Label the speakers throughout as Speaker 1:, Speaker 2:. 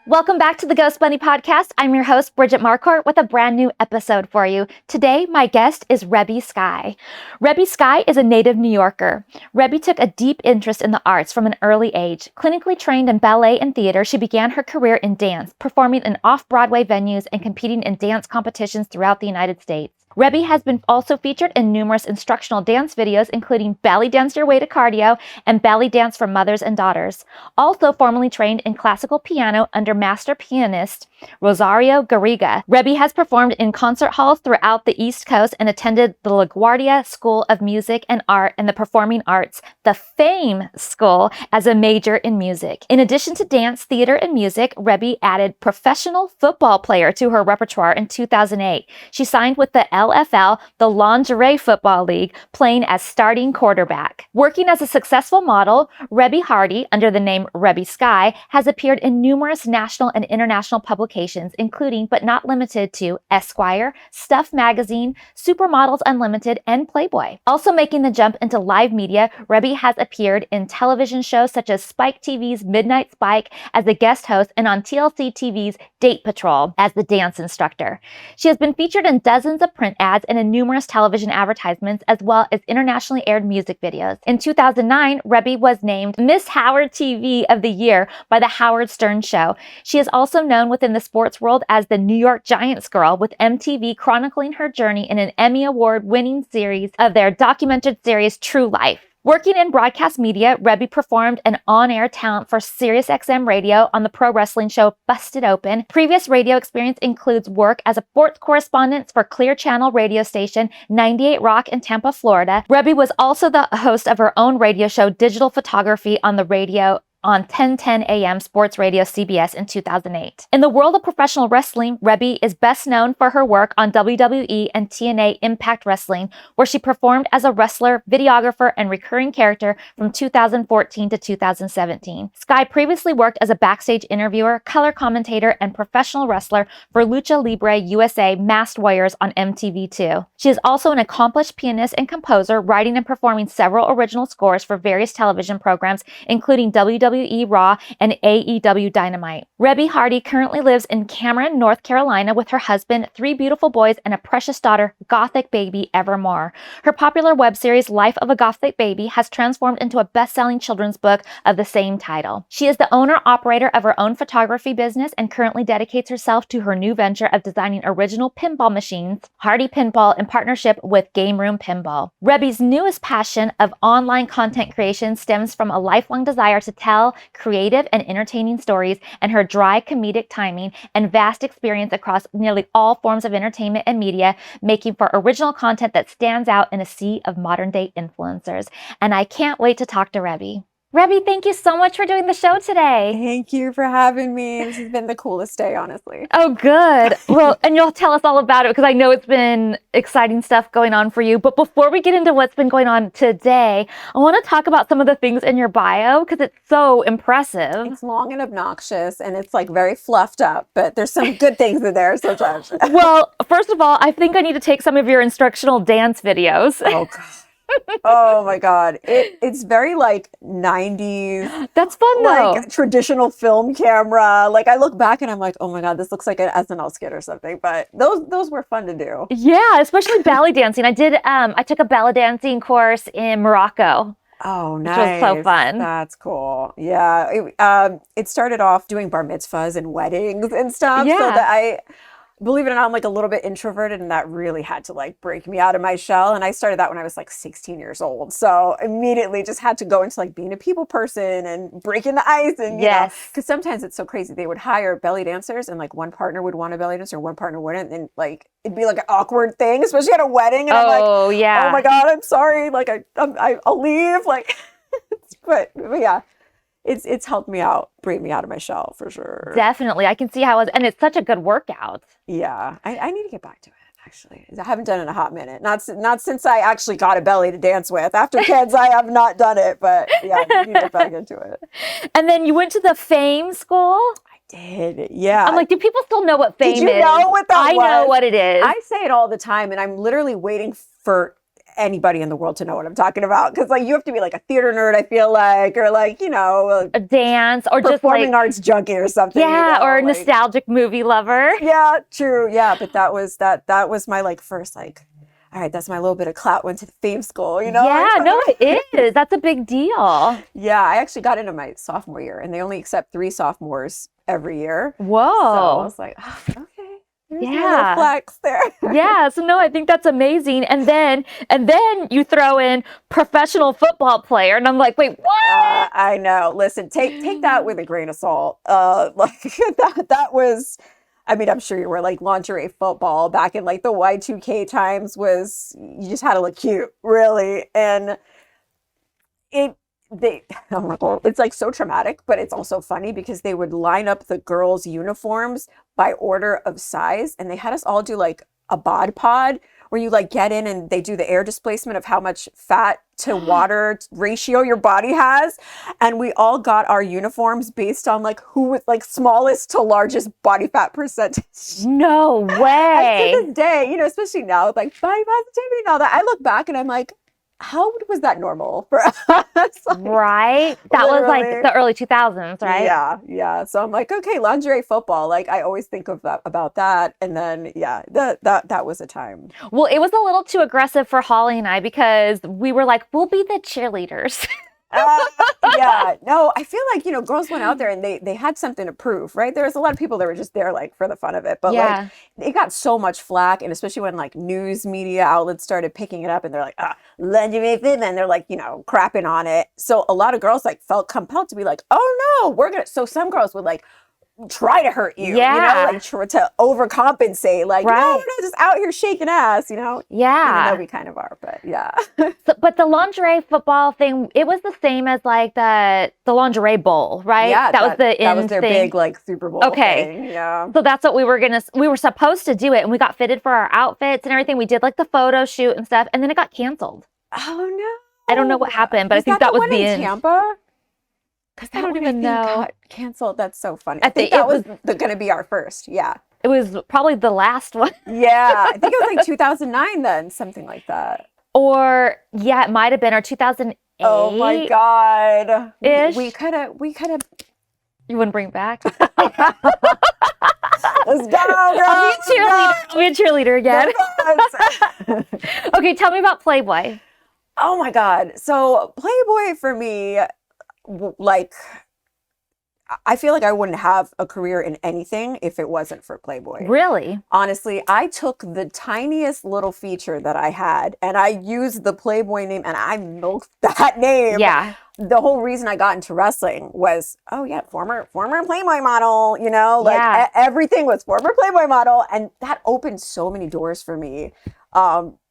Speaker 1: Welcome back to the Ghost Bunny Podcast. I'm your host, Bridget Marcourt, with a brand new episode for you. Today, my guest is Reby Sky. Reby Sky is a native New Yorker. Reby took a deep interest in the arts from an early age. Clinically trained in ballet and theater, she began her career in dance, performing in off-Broadway venues and competing in dance competitions throughout the United States. Reby has been also featured in numerous instructional dance videos, including Belly Dance Your Way to Cardio and Belly Dance for Mothers and Daughters. Also formerly trained in classical piano under master pianist Rosario Garriga. Reby has performed in concert halls throughout the East Coast and attended the LaGuardia School of Music and Art and the Performing Arts, the FAME School, as a major in music. In addition to dance, theater, and music, Reby added professional football player to her repertoire in 2008. She signed with the LFL, the Lingerie Football League, playing as starting quarterback. Working as a successful model, Reby Hardy, under the name Reby Sky, has appeared in numerous national and international publications, including but not limited to Esquire, Stuff Magazine, Supermodels Unlimited, and Playboy. Also making the jump into live media, Reby has appeared in television shows such as Spike TV's Midnight Spike as the guest host and on TLC TV's Date Patrol as the dance instructor. She has been featured in dozens of print ads and in numerous television advertisements, as well as internationally aired music videos. In 2009, Reby was named Miss Howard TV of the Year by The Howard Stern Show. She is also known within the sports world as the New York Giants girl, with MTV chronicling her journey in an Emmy Award-winning series of their documented series True Life. Working in broadcast media, Reby performed an on-air talent for SiriusXM Radio on the pro wrestling show Busted Open. Previous radio experience includes work as a sports correspondent for Clear Channel radio station 98 Rock in Tampa, Florida. Reby was also the host of her own radio show, Digital Photography, on the radio on 10:10 a.m. Sports Radio CBS in 2008. In the world of professional wrestling, Reby is best known for her work on WWE and TNA Impact Wrestling, where she performed as a wrestler, videographer, and recurring character from 2014 to 2017. Sky previously worked as a backstage interviewer, color commentator, and professional wrestler for Lucha Libre USA Masked Warriors on MTV2. She is also an accomplished pianist and composer, writing and performing several original scores for various television programs, including WWE Raw and AEW Dynamite. Reby Hardy currently lives in Cameron, North Carolina with her husband, 3 beautiful boys, and a precious daughter, Gothic baby Evermore. Her popular web series, Life of a Gothic Baby, has transformed into a best-selling children's book of the same title. She is the owner-operator of her own photography business and currently dedicates herself to her new venture of designing original pinball machines, Hardy Pinball, in partnership with Game Room Pinball. Reby's newest passion of online content creation stems from a lifelong desire to tell creative and entertaining stories, and her dry comedic timing and vast experience across nearly all forms of entertainment and media, making for original content that stands out in a sea of modern-day influencers. And I can't wait to talk to Reby. Reby, thank you so much for doing the show today.
Speaker 2: Thank you for having me. This has been the coolest day, honestly.
Speaker 1: Oh, good. Well, and you'll tell us all about it because I know it's been exciting stuff going on for you. But before we get into what's been going on today, I want to talk about some of the things in your bio because it's so impressive.
Speaker 2: It's long and obnoxious and it's like very fluffed up, but there's some good things in there sometimes.
Speaker 1: Well, first of all, I think I need to take some of your instructional dance videos.
Speaker 2: Oh, God. Oh my God. It's very like 90s.
Speaker 1: That's fun though.
Speaker 2: Like traditional film camera. Like I look back and I'm like, oh my God, this looks like an SNL skit or something. But those were fun to do.
Speaker 1: Yeah, especially ballet dancing. I took a ballet dancing course in Morocco.
Speaker 2: Oh, nice.
Speaker 1: Which was so fun.
Speaker 2: That's cool. Yeah. It started off doing bar mitzvahs and weddings and stuff.
Speaker 1: Yeah.
Speaker 2: So that believe it or not, I'm like a little bit introverted, and that really had to like break me out of my shell. And I started that when I was like 16 years old. So immediately just had to go into like being a people person and breaking the ice. And, you know, because sometimes it's so crazy. They would hire belly dancers and like one partner would want a belly dancer, one partner wouldn't. And like, it'd be like an awkward thing, especially at a wedding. And I'm like, oh my God, I'm sorry. Like I'll leave. Like, but yeah. It's helped me out, break me out of my shell for sure.
Speaker 1: Definitely. I can see how and it's such a good workout.
Speaker 2: Yeah. I need to get back to it, actually. I haven't done it in a hot minute. Not since I actually got a belly to dance with. After kids, I have not done it, but yeah, I need to get back into it.
Speaker 1: And then you went to the FAME school?
Speaker 2: I did, yeah.
Speaker 1: I'm like, do people still know what FAME is?
Speaker 2: Did you know what that was?
Speaker 1: I know what it is.
Speaker 2: I say it all the time, and I'm literally waiting for anybody in the world to know what I'm talking about. Because like you have to be like a theater nerd, I feel like, or like, you know,
Speaker 1: a dance or just
Speaker 2: performing
Speaker 1: like
Speaker 2: arts junkie or something.
Speaker 1: yeah,
Speaker 2: you know,
Speaker 1: or a
Speaker 2: like,
Speaker 1: nostalgic movie lover.
Speaker 2: yeah, true. Yeah, but that was my like first like, all right, that's my little bit of clout. Went to the fame school, you know?
Speaker 1: Yeah,
Speaker 2: Like,
Speaker 1: no, it is. That's a big deal.
Speaker 2: yeah, I actually got into my sophomore year, and they only accept 3 sophomores every year. So I
Speaker 1: Whoa.
Speaker 2: was like, oh, okay, here's my little
Speaker 1: Yeah.
Speaker 2: flex there.
Speaker 1: Yeah, so no, I think that's amazing. And then you throw in professional football player, and I'm like, wait, what?
Speaker 2: I know. Listen, take that with a grain of salt. Like that was. I mean, I'm sure you were like lingerie football back in like the Y2K times was you just had to look cute, really. And oh my God, it's like so traumatic, but it's also funny because they would line up the girls' uniforms by order of size, and they had us all do like a bod pod where you like get in and they do the air displacement of how much fat to water ratio your body has. And we all got our uniforms based on like who was like smallest to largest body fat percentage.
Speaker 1: No way.
Speaker 2: And to this day, you know, especially now with like body positivity and all that, I look back and I'm like, how was that normal for us? Like,
Speaker 1: Right? That was like
Speaker 2: literally.
Speaker 1: the early 2000s, right?
Speaker 2: Yeah. So I'm like, okay, lingerie football. Like I always think of that about that. And then yeah, that was a time.
Speaker 1: Well, it was a little too aggressive for Holly and I because we were like, we'll be the cheerleaders.
Speaker 2: Yeah, no, I feel like, you know, girls went out there and they had something to prove, right? There was a lot of people that were just there like for the fun of it, but
Speaker 1: Yeah.
Speaker 2: like it got so much flack, and especially when like news media outlets started picking it up and they're like, lingerie fit, and they're like, you know, crapping on it. So a lot of girls like felt compelled to be like, oh no, we're gonna. So some girls would like try to hurt you,
Speaker 1: Yeah.
Speaker 2: you know, like try to overcompensate, like, no,
Speaker 1: Right.
Speaker 2: we're not just out here shaking ass, you know, even
Speaker 1: Yeah.
Speaker 2: though we kind of are, but yeah.
Speaker 1: But the lingerie football thing, it was the same as like the lingerie bowl, right?
Speaker 2: Yeah,
Speaker 1: that was the
Speaker 2: that was
Speaker 1: end
Speaker 2: their
Speaker 1: thing.
Speaker 2: big like Super Bowl
Speaker 1: Okay.
Speaker 2: thing. Yeah.
Speaker 1: So that's what we were supposed to do it, and we got fitted for our outfits and everything. We did like the photo shoot and stuff, and then it got canceled.
Speaker 2: Oh no.
Speaker 1: I don't know what happened, but I think that was
Speaker 2: one
Speaker 1: the
Speaker 2: in
Speaker 1: end.
Speaker 2: Tampa? Because
Speaker 1: I
Speaker 2: that
Speaker 1: don't
Speaker 2: one,
Speaker 1: even
Speaker 2: think,
Speaker 1: know.
Speaker 2: got canceled. That's so funny.
Speaker 1: I
Speaker 2: I think
Speaker 1: think
Speaker 2: that
Speaker 1: it
Speaker 2: was going to be our first. Yeah.
Speaker 1: It was probably the last one.
Speaker 2: Yeah. I think it was like 2009 then, something like that.
Speaker 1: Or yeah, it might have been, or 2008.
Speaker 2: Oh my God.
Speaker 1: Ish.
Speaker 2: We could have.
Speaker 1: You wouldn't bring it back?
Speaker 2: Let's go, girl.
Speaker 1: I'll be a cheerleader again. Okay, tell me about Playboy.
Speaker 2: Oh my God. So Playboy for me, like, I feel like I wouldn't have a career in anything if it wasn't for Playboy.
Speaker 1: Really?
Speaker 2: Honestly, I took the tiniest little feature that I had and I used the Playboy name and I milked that name.
Speaker 1: Yeah.
Speaker 2: The whole reason I got into wrestling was, oh yeah, former Playboy model, you know, like
Speaker 1: Yeah.
Speaker 2: everything was former Playboy model. And that opened so many doors for me.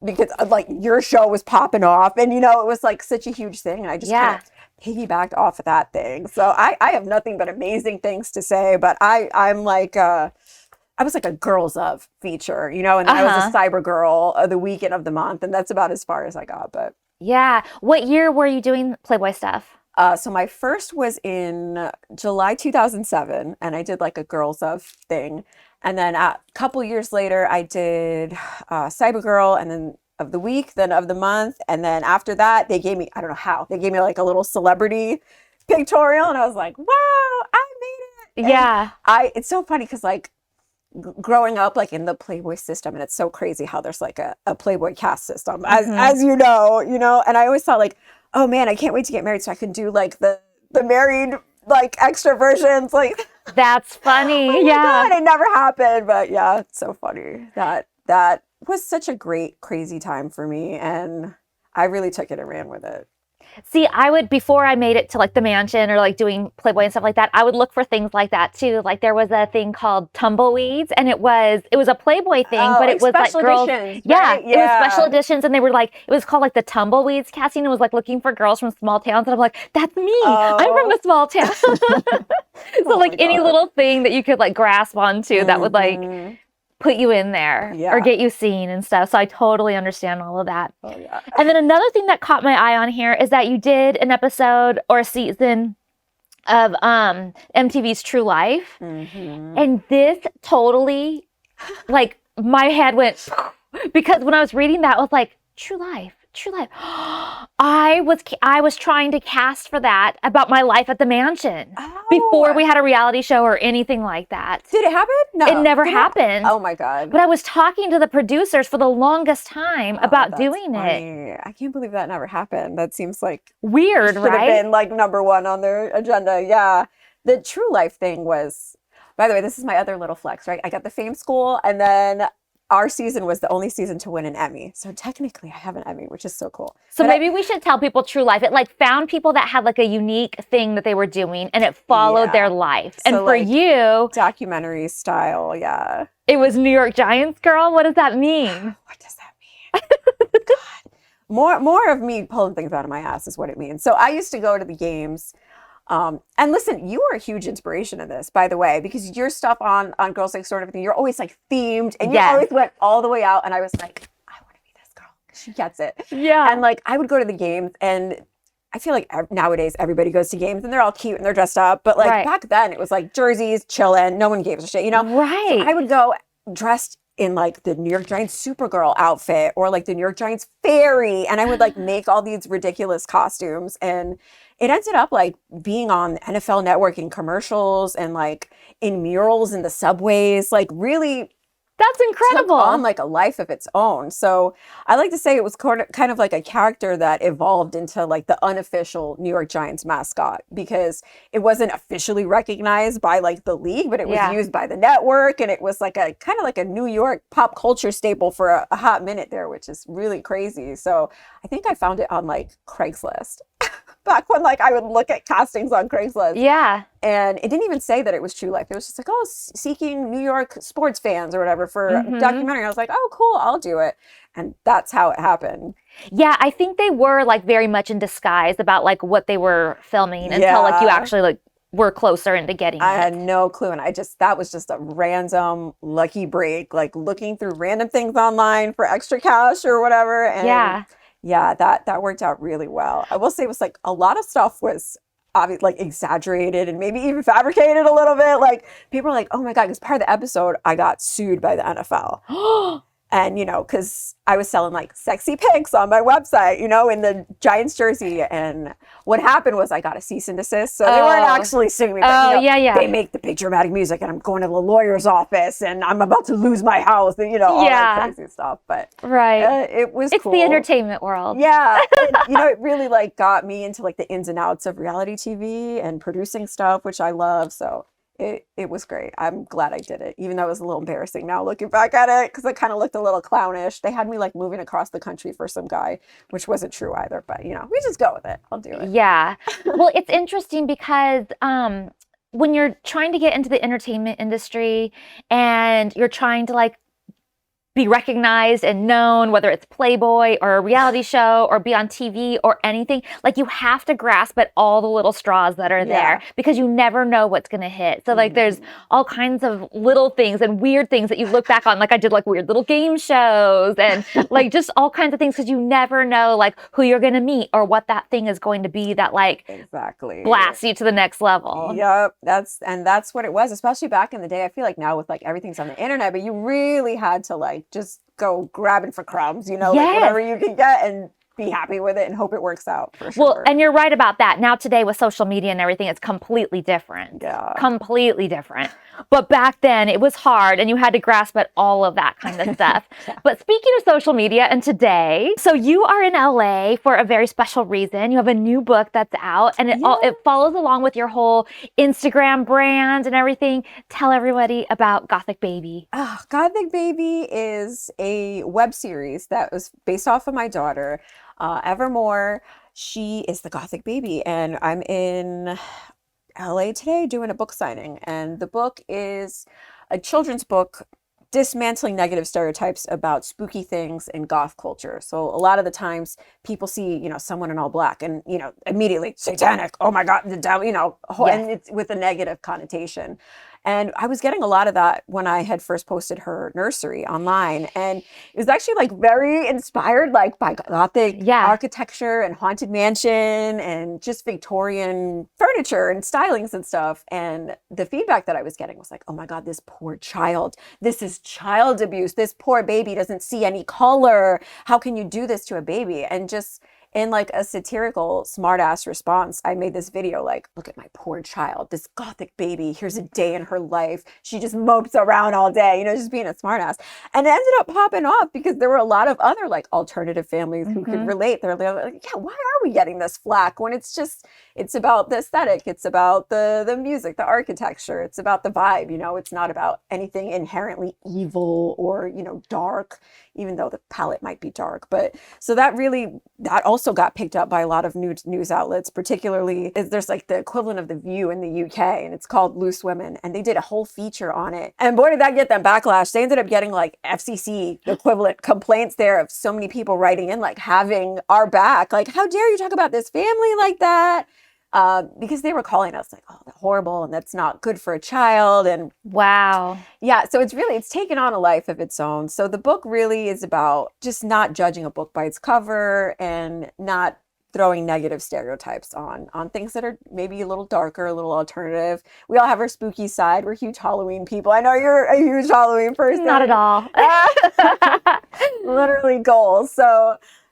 Speaker 2: Because like your show was popping off and, you know, it was like such a huge thing. And I just kind of piggybacked off of that thing. So I have nothing but amazing things to say, but I'm like, I was like a Girls Of feature, you know, and then I was a cyber girl of the weekend of the month. And that's about as far as I got, but.
Speaker 1: Yeah. What year were you doing Playboy stuff?
Speaker 2: So my first was in July 2007, and I did like a Girls Of thing. And then a couple years later, I did Cyber Girl, and then of the week, then of the month. And then after that, they gave me, I don't know how, they gave me like a little celebrity pictorial. And I was like, wow, I made it. And
Speaker 1: Yeah.
Speaker 2: it's so funny because like growing up like in the Playboy system, and it's so crazy how there's like a Playboy cast system, as you know, and I always thought like, oh man, I can't wait to get married so I can do like the married like extra versions. Like
Speaker 1: That's funny.
Speaker 2: oh my
Speaker 1: Yeah.
Speaker 2: God, it never happened, but yeah, it's so funny. That was such a great crazy time for me, and I really took it and ran with it.
Speaker 1: See, I would, before I made it to like the mansion or like doing Playboy and stuff like that, I would look for things like that too. Like there was a thing called Tumbleweeds, and it was a Playboy thing, but it was like girls.
Speaker 2: Editions,
Speaker 1: Yeah,
Speaker 2: right?
Speaker 1: it was special editions, and they were like, it was called like the Tumbleweeds casting. It was like looking for girls from small towns, and I'm like, that's me. I'm from a small town. So like any little thing that you could like grasp onto that would like put you in there or get you seen and stuff. So I totally understand all of that.
Speaker 2: Oh yeah.
Speaker 1: And then another thing that caught my eye on here is that you did an episode or a season of MTV's True Life. And this totally, like, my head went, because when I was reading that, I was like, True Life. True Life. I was trying to cast for that about my life at the mansion before we had a reality show or anything like that.
Speaker 2: Did it happen? No.
Speaker 1: It never happened.
Speaker 2: Oh my God.
Speaker 1: But I was talking to the producers for the longest time about doing it.
Speaker 2: I can't believe that never happened. That seems like
Speaker 1: weird,
Speaker 2: should
Speaker 1: right?
Speaker 2: have been like number one on their agenda. Yeah. The True Life thing was, by the way, this is my other little flex, right? I got the Fame School, and then our season was the only season to win an Emmy. So technically I have an Emmy, which is so cool.
Speaker 1: So but maybe we should tell people True Life. It like found people that had like a unique thing that they were doing, and it followed their life. So and for like, you,
Speaker 2: documentary style, yeah.
Speaker 1: It was New York Giants, girl. What does that mean?
Speaker 2: What does that mean? God. More of me pulling things out of my ass is what it means. So I used to go to the games. And listen, you were a huge inspiration in this, by the way, because your stuff on Girls Next Door and everything, you're always like themed, and you always went all the way out. And I was like, I want to be this girl. She gets it.
Speaker 1: Yeah.
Speaker 2: And like, I would go to the games, and I feel like nowadays everybody goes to games and they're all cute and they're dressed up. But like back then it was like jerseys, chillin', no one gave a shit, you know?
Speaker 1: Right.
Speaker 2: So I would go dressed in like the New York Giants Supergirl outfit or like the New York Giants fairy. And I would like make all these ridiculous costumes, and it ended up like being on NFL Network in commercials and like in murals in the subways, like really.
Speaker 1: That's incredible.
Speaker 2: Took on like a life of its own. So I like to say it was kind of like a character that evolved into like the unofficial New York Giants mascot, because it wasn't officially recognized by like the league, but it was used by the network, and it was like a kind of like a New York pop culture staple for a hot minute there, which is really crazy. So I think I found it on like Craigslist. Back when like I would look at castings on Craigslist.
Speaker 1: Yeah.
Speaker 2: And it didn't even say that it was True Life. It was just like, oh, seeking New York sports fans or whatever for a documentary. I was like, oh, cool, I'll do it. And that's how it happened.
Speaker 1: Yeah, I think they were like very much in disguise about like what they were filming until like you actually like were closer into getting
Speaker 2: I had no clue. And that was just a random lucky break, like looking through random things online for extra cash or whatever. And yeah, that worked out really well. I will say it was like a lot of stuff was obviously like exaggerated and maybe even fabricated a little bit. Like people are like, oh my God, because part of the episode I got sued by the NFL. And, you know, because I was selling like sexy pics on my website, you know, in the Giants jersey. And what happened was I got a cease and desist. So they weren't actually suing me. But, you know, they make the big dramatic music, and I'm going to the lawyer's office and I'm about to lose my house and, you know, all that crazy stuff. But it was
Speaker 1: It's
Speaker 2: cool.
Speaker 1: the entertainment world.
Speaker 2: Yeah. And, you know, it really like got me into like the ins and outs of reality TV and producing stuff, which I love. So it was great. I'm glad I did it, even though it was a little embarrassing now looking back at it, because it kind of looked a little clownish. They had me like moving across the country for some guy, which wasn't true either. But, you know, we just go with it. I'll do it.
Speaker 1: Yeah. Well, it's interesting because when you're trying to get into the entertainment industry and you're trying to like be recognized and known, whether it's Playboy or a reality show or be on TV or anything, like you have to grasp at all the little straws that are there, because you never know what's going to hit. So like there's all kinds of little things and weird things that you look back on. Like I did like weird little game shows and like just all kinds of things, because you never know like who you're going to meet or what that thing is going to be that like blasts you to the next level.
Speaker 2: Yep. That's what it was, especially back in the day. I feel like now with like everything's on the internet, but you really had to like just go grabbing for crumbs, you know, like whatever you can get, and be happy with it and hope it works out for sure.
Speaker 1: Well, and you're right about that. Now today with social media and everything, it's completely different.
Speaker 2: Yeah.
Speaker 1: Completely different. But back then it was hard and you had to grasp at all of that kind of stuff. But speaking of social media and today, so you are in LA for a very special reason. You have a new book that's out, and it follows along with your whole Instagram brand and everything. Tell everybody about Gothic Baby.
Speaker 2: Oh, Gothic Baby is a web series that was based off of my daughter. Evermore, she is the Gothic Baby, and I'm in LA today doing a book signing, and the book is a children's book dismantling negative stereotypes about spooky things in goth culture. So a lot of the times people see, you know, someone in all black and, you know, immediately satanic, oh my God, the devil, you know, and it's with a negative connotation. And I was getting a lot of that when I had first posted her nursery online. And it was actually like very inspired like by Gothic architecture and haunted mansion and just Victorian furniture and stylings and stuff. And the feedback that I was getting was like, oh my God, this poor child, this is child abuse. This poor baby doesn't see any color. How can you do this to a baby? And just in like a satirical smartass response, I made this video like, look at my poor child, this Gothic baby, here's a day in her life. She just mopes around all day, just being a smartass. And it ended up popping off because there were a lot of other like alternative families who could relate. They're like, yeah, why are we getting this flack when it's about the aesthetic, it's about the music, the architecture, it's about the vibe, it's not about anything inherently evil or, dark, even though the palette might be dark. But so that also got picked up by a lot of news outlets, particularly there's like the equivalent of The View in the UK, and it's called Loose Women, and they did a whole feature on it. And boy, did that get them backlash. They ended up getting like FCC equivalent complaints there of so many people writing in, like having our back, like, how dare you talk about this family like that? Because they were calling us like, oh, that's horrible and that's not good for a child. And
Speaker 1: wow.
Speaker 2: Yeah. So it's taken on a life of its own. So the book really is about just not judging a book by its cover and not throwing negative stereotypes on things that are maybe a little darker, a little alternative. We all have our spooky side. We're huge Halloween people. I know you're a huge Halloween person.
Speaker 1: Not at all.
Speaker 2: Literally goals.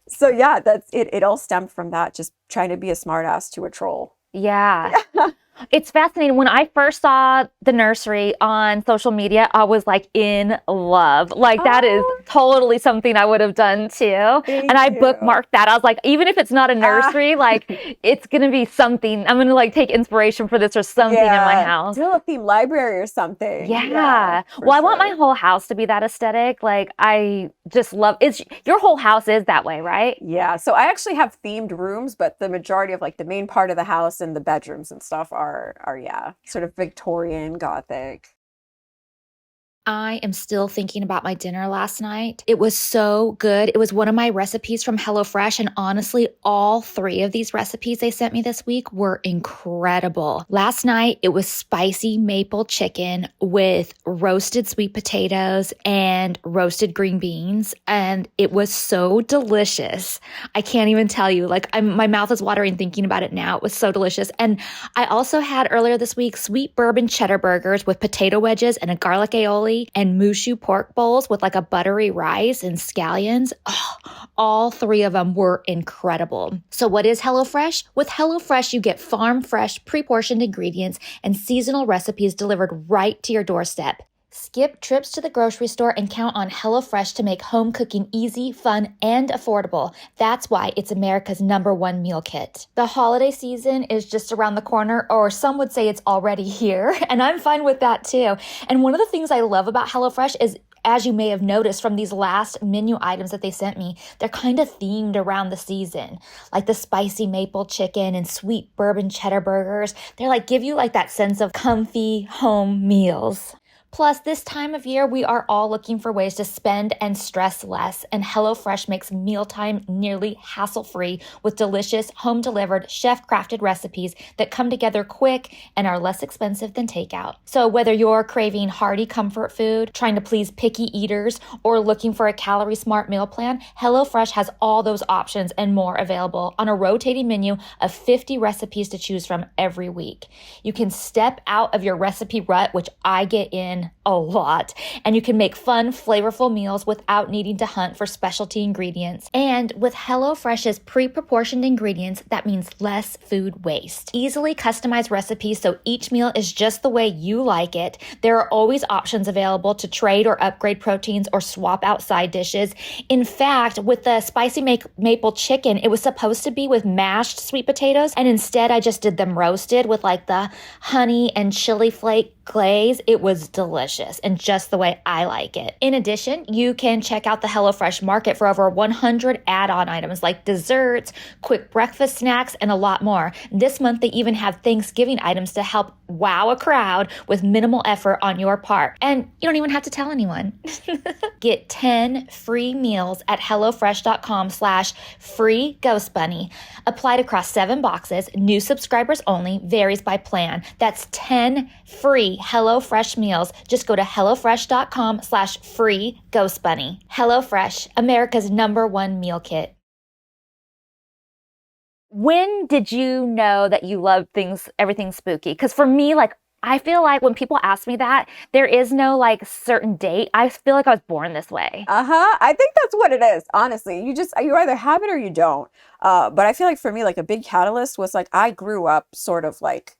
Speaker 2: So yeah, that's it. It all stemmed from that, just trying to be a smartass to a troll.
Speaker 1: Yeah. It's fascinating. When I first saw the nursery on social media, I was like in love. Like that is totally something I would have done too. And I bookmarked that. I was like, even if it's not a nursery, like it's going to be something. I'm going to like take inspiration for this or something in my house.
Speaker 2: Do a theme library or something.
Speaker 1: Yeah. Well, I want my whole house to be that aesthetic. Like I just love your whole house is that way, right?
Speaker 2: Yeah. So I actually have themed rooms, but the majority of like the main part of the house and the bedrooms and stuff are sort of Victorian Gothic.
Speaker 1: I am still thinking about my dinner last night. It was so good. It was one of my recipes from HelloFresh, and honestly, all 3 of these recipes they sent me this week were incredible. Last night, it was spicy maple chicken with roasted sweet potatoes and roasted green beans, and it was so delicious. I can't even tell you. Like, my mouth is watering thinking about it now. It was so delicious. And I also had earlier this week sweet bourbon cheddar burgers with potato wedges and a garlic aioli, and mushu pork bowls with like a buttery rice and scallions. Oh, all 3 of them were incredible. So what is HelloFresh? With HelloFresh, you get farm fresh, pre-portioned ingredients and seasonal recipes delivered right to your doorstep. Skip trips to the grocery store and count on HelloFresh to make home cooking easy, fun, and affordable. That's why it's America's #1 meal kit. The holiday season is just around the corner, or some would say it's already here, and I'm fine with that too. And one of the things I love about HelloFresh is, as you may have noticed from these last menu items that they sent me, they're kind of themed around the season. Like the spicy maple chicken and sweet bourbon cheddar burgers. They're like, give you like that sense of comfy home meals. Plus, this time of year, we are all looking for ways to spend and stress less, and HelloFresh makes mealtime nearly hassle-free with delicious, home-delivered, chef-crafted recipes that come together quick and are less expensive than takeout. So whether you're craving hearty comfort food, trying to please picky eaters, or looking for a calorie-smart meal plan, HelloFresh has all those options and more available on a rotating menu of 50 recipes to choose from every week. You can step out of your recipe rut, which I get in a lot, and you can make fun, flavorful meals without needing to hunt for specialty ingredients. And with HelloFresh's pre-proportioned ingredients, that means less food waste. Easily customized recipes so each meal is just the way you like it. There are always options available to trade or upgrade proteins or swap out side dishes. In fact, with the spicy maple chicken, it was supposed to be with mashed sweet potatoes, and instead I just did them roasted with like the honey and chili flake glaze. It was delicious. delicious and just the way I like it. In addition, you can check out the HelloFresh Market for over 100 add-on items like desserts, quick breakfast snacks, and a lot more. This month, they even have Thanksgiving items to help wow a crowd with minimal effort on your part. And you don't even have to tell anyone. Get 10 free meals at HelloFresh.com/free Ghost Bunny. Applied across 7 boxes. New subscribers only. Varies by plan. That's 10 free HelloFresh meals. Just go to HelloFresh.com/free Ghost Bunny. HelloFresh, America's #1 meal kit. When did you know that you loved everything spooky? Because for me, like, I feel like when people ask me that, there is no like certain date. I feel like I was born this way.
Speaker 2: I think that's what it is. Honestly, you either have it or you don't. But I feel like for me, like a big catalyst was like I grew up sort of like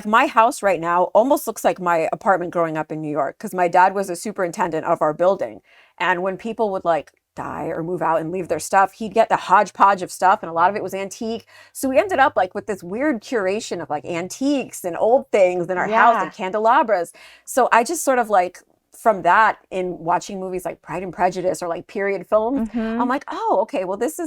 Speaker 2: my house right now almost looks like my apartment growing up in New York because my dad was a superintendent of our building, and when people would like die or move out and leave their stuff, he'd get the hodgepodge of stuff, and a lot of it was antique. So we ended up like with this weird curation of like antiques and old things in our house and candelabras. So I just sort of like from that, in watching movies like Pride and Prejudice or like period films, I'm like, oh, okay, well this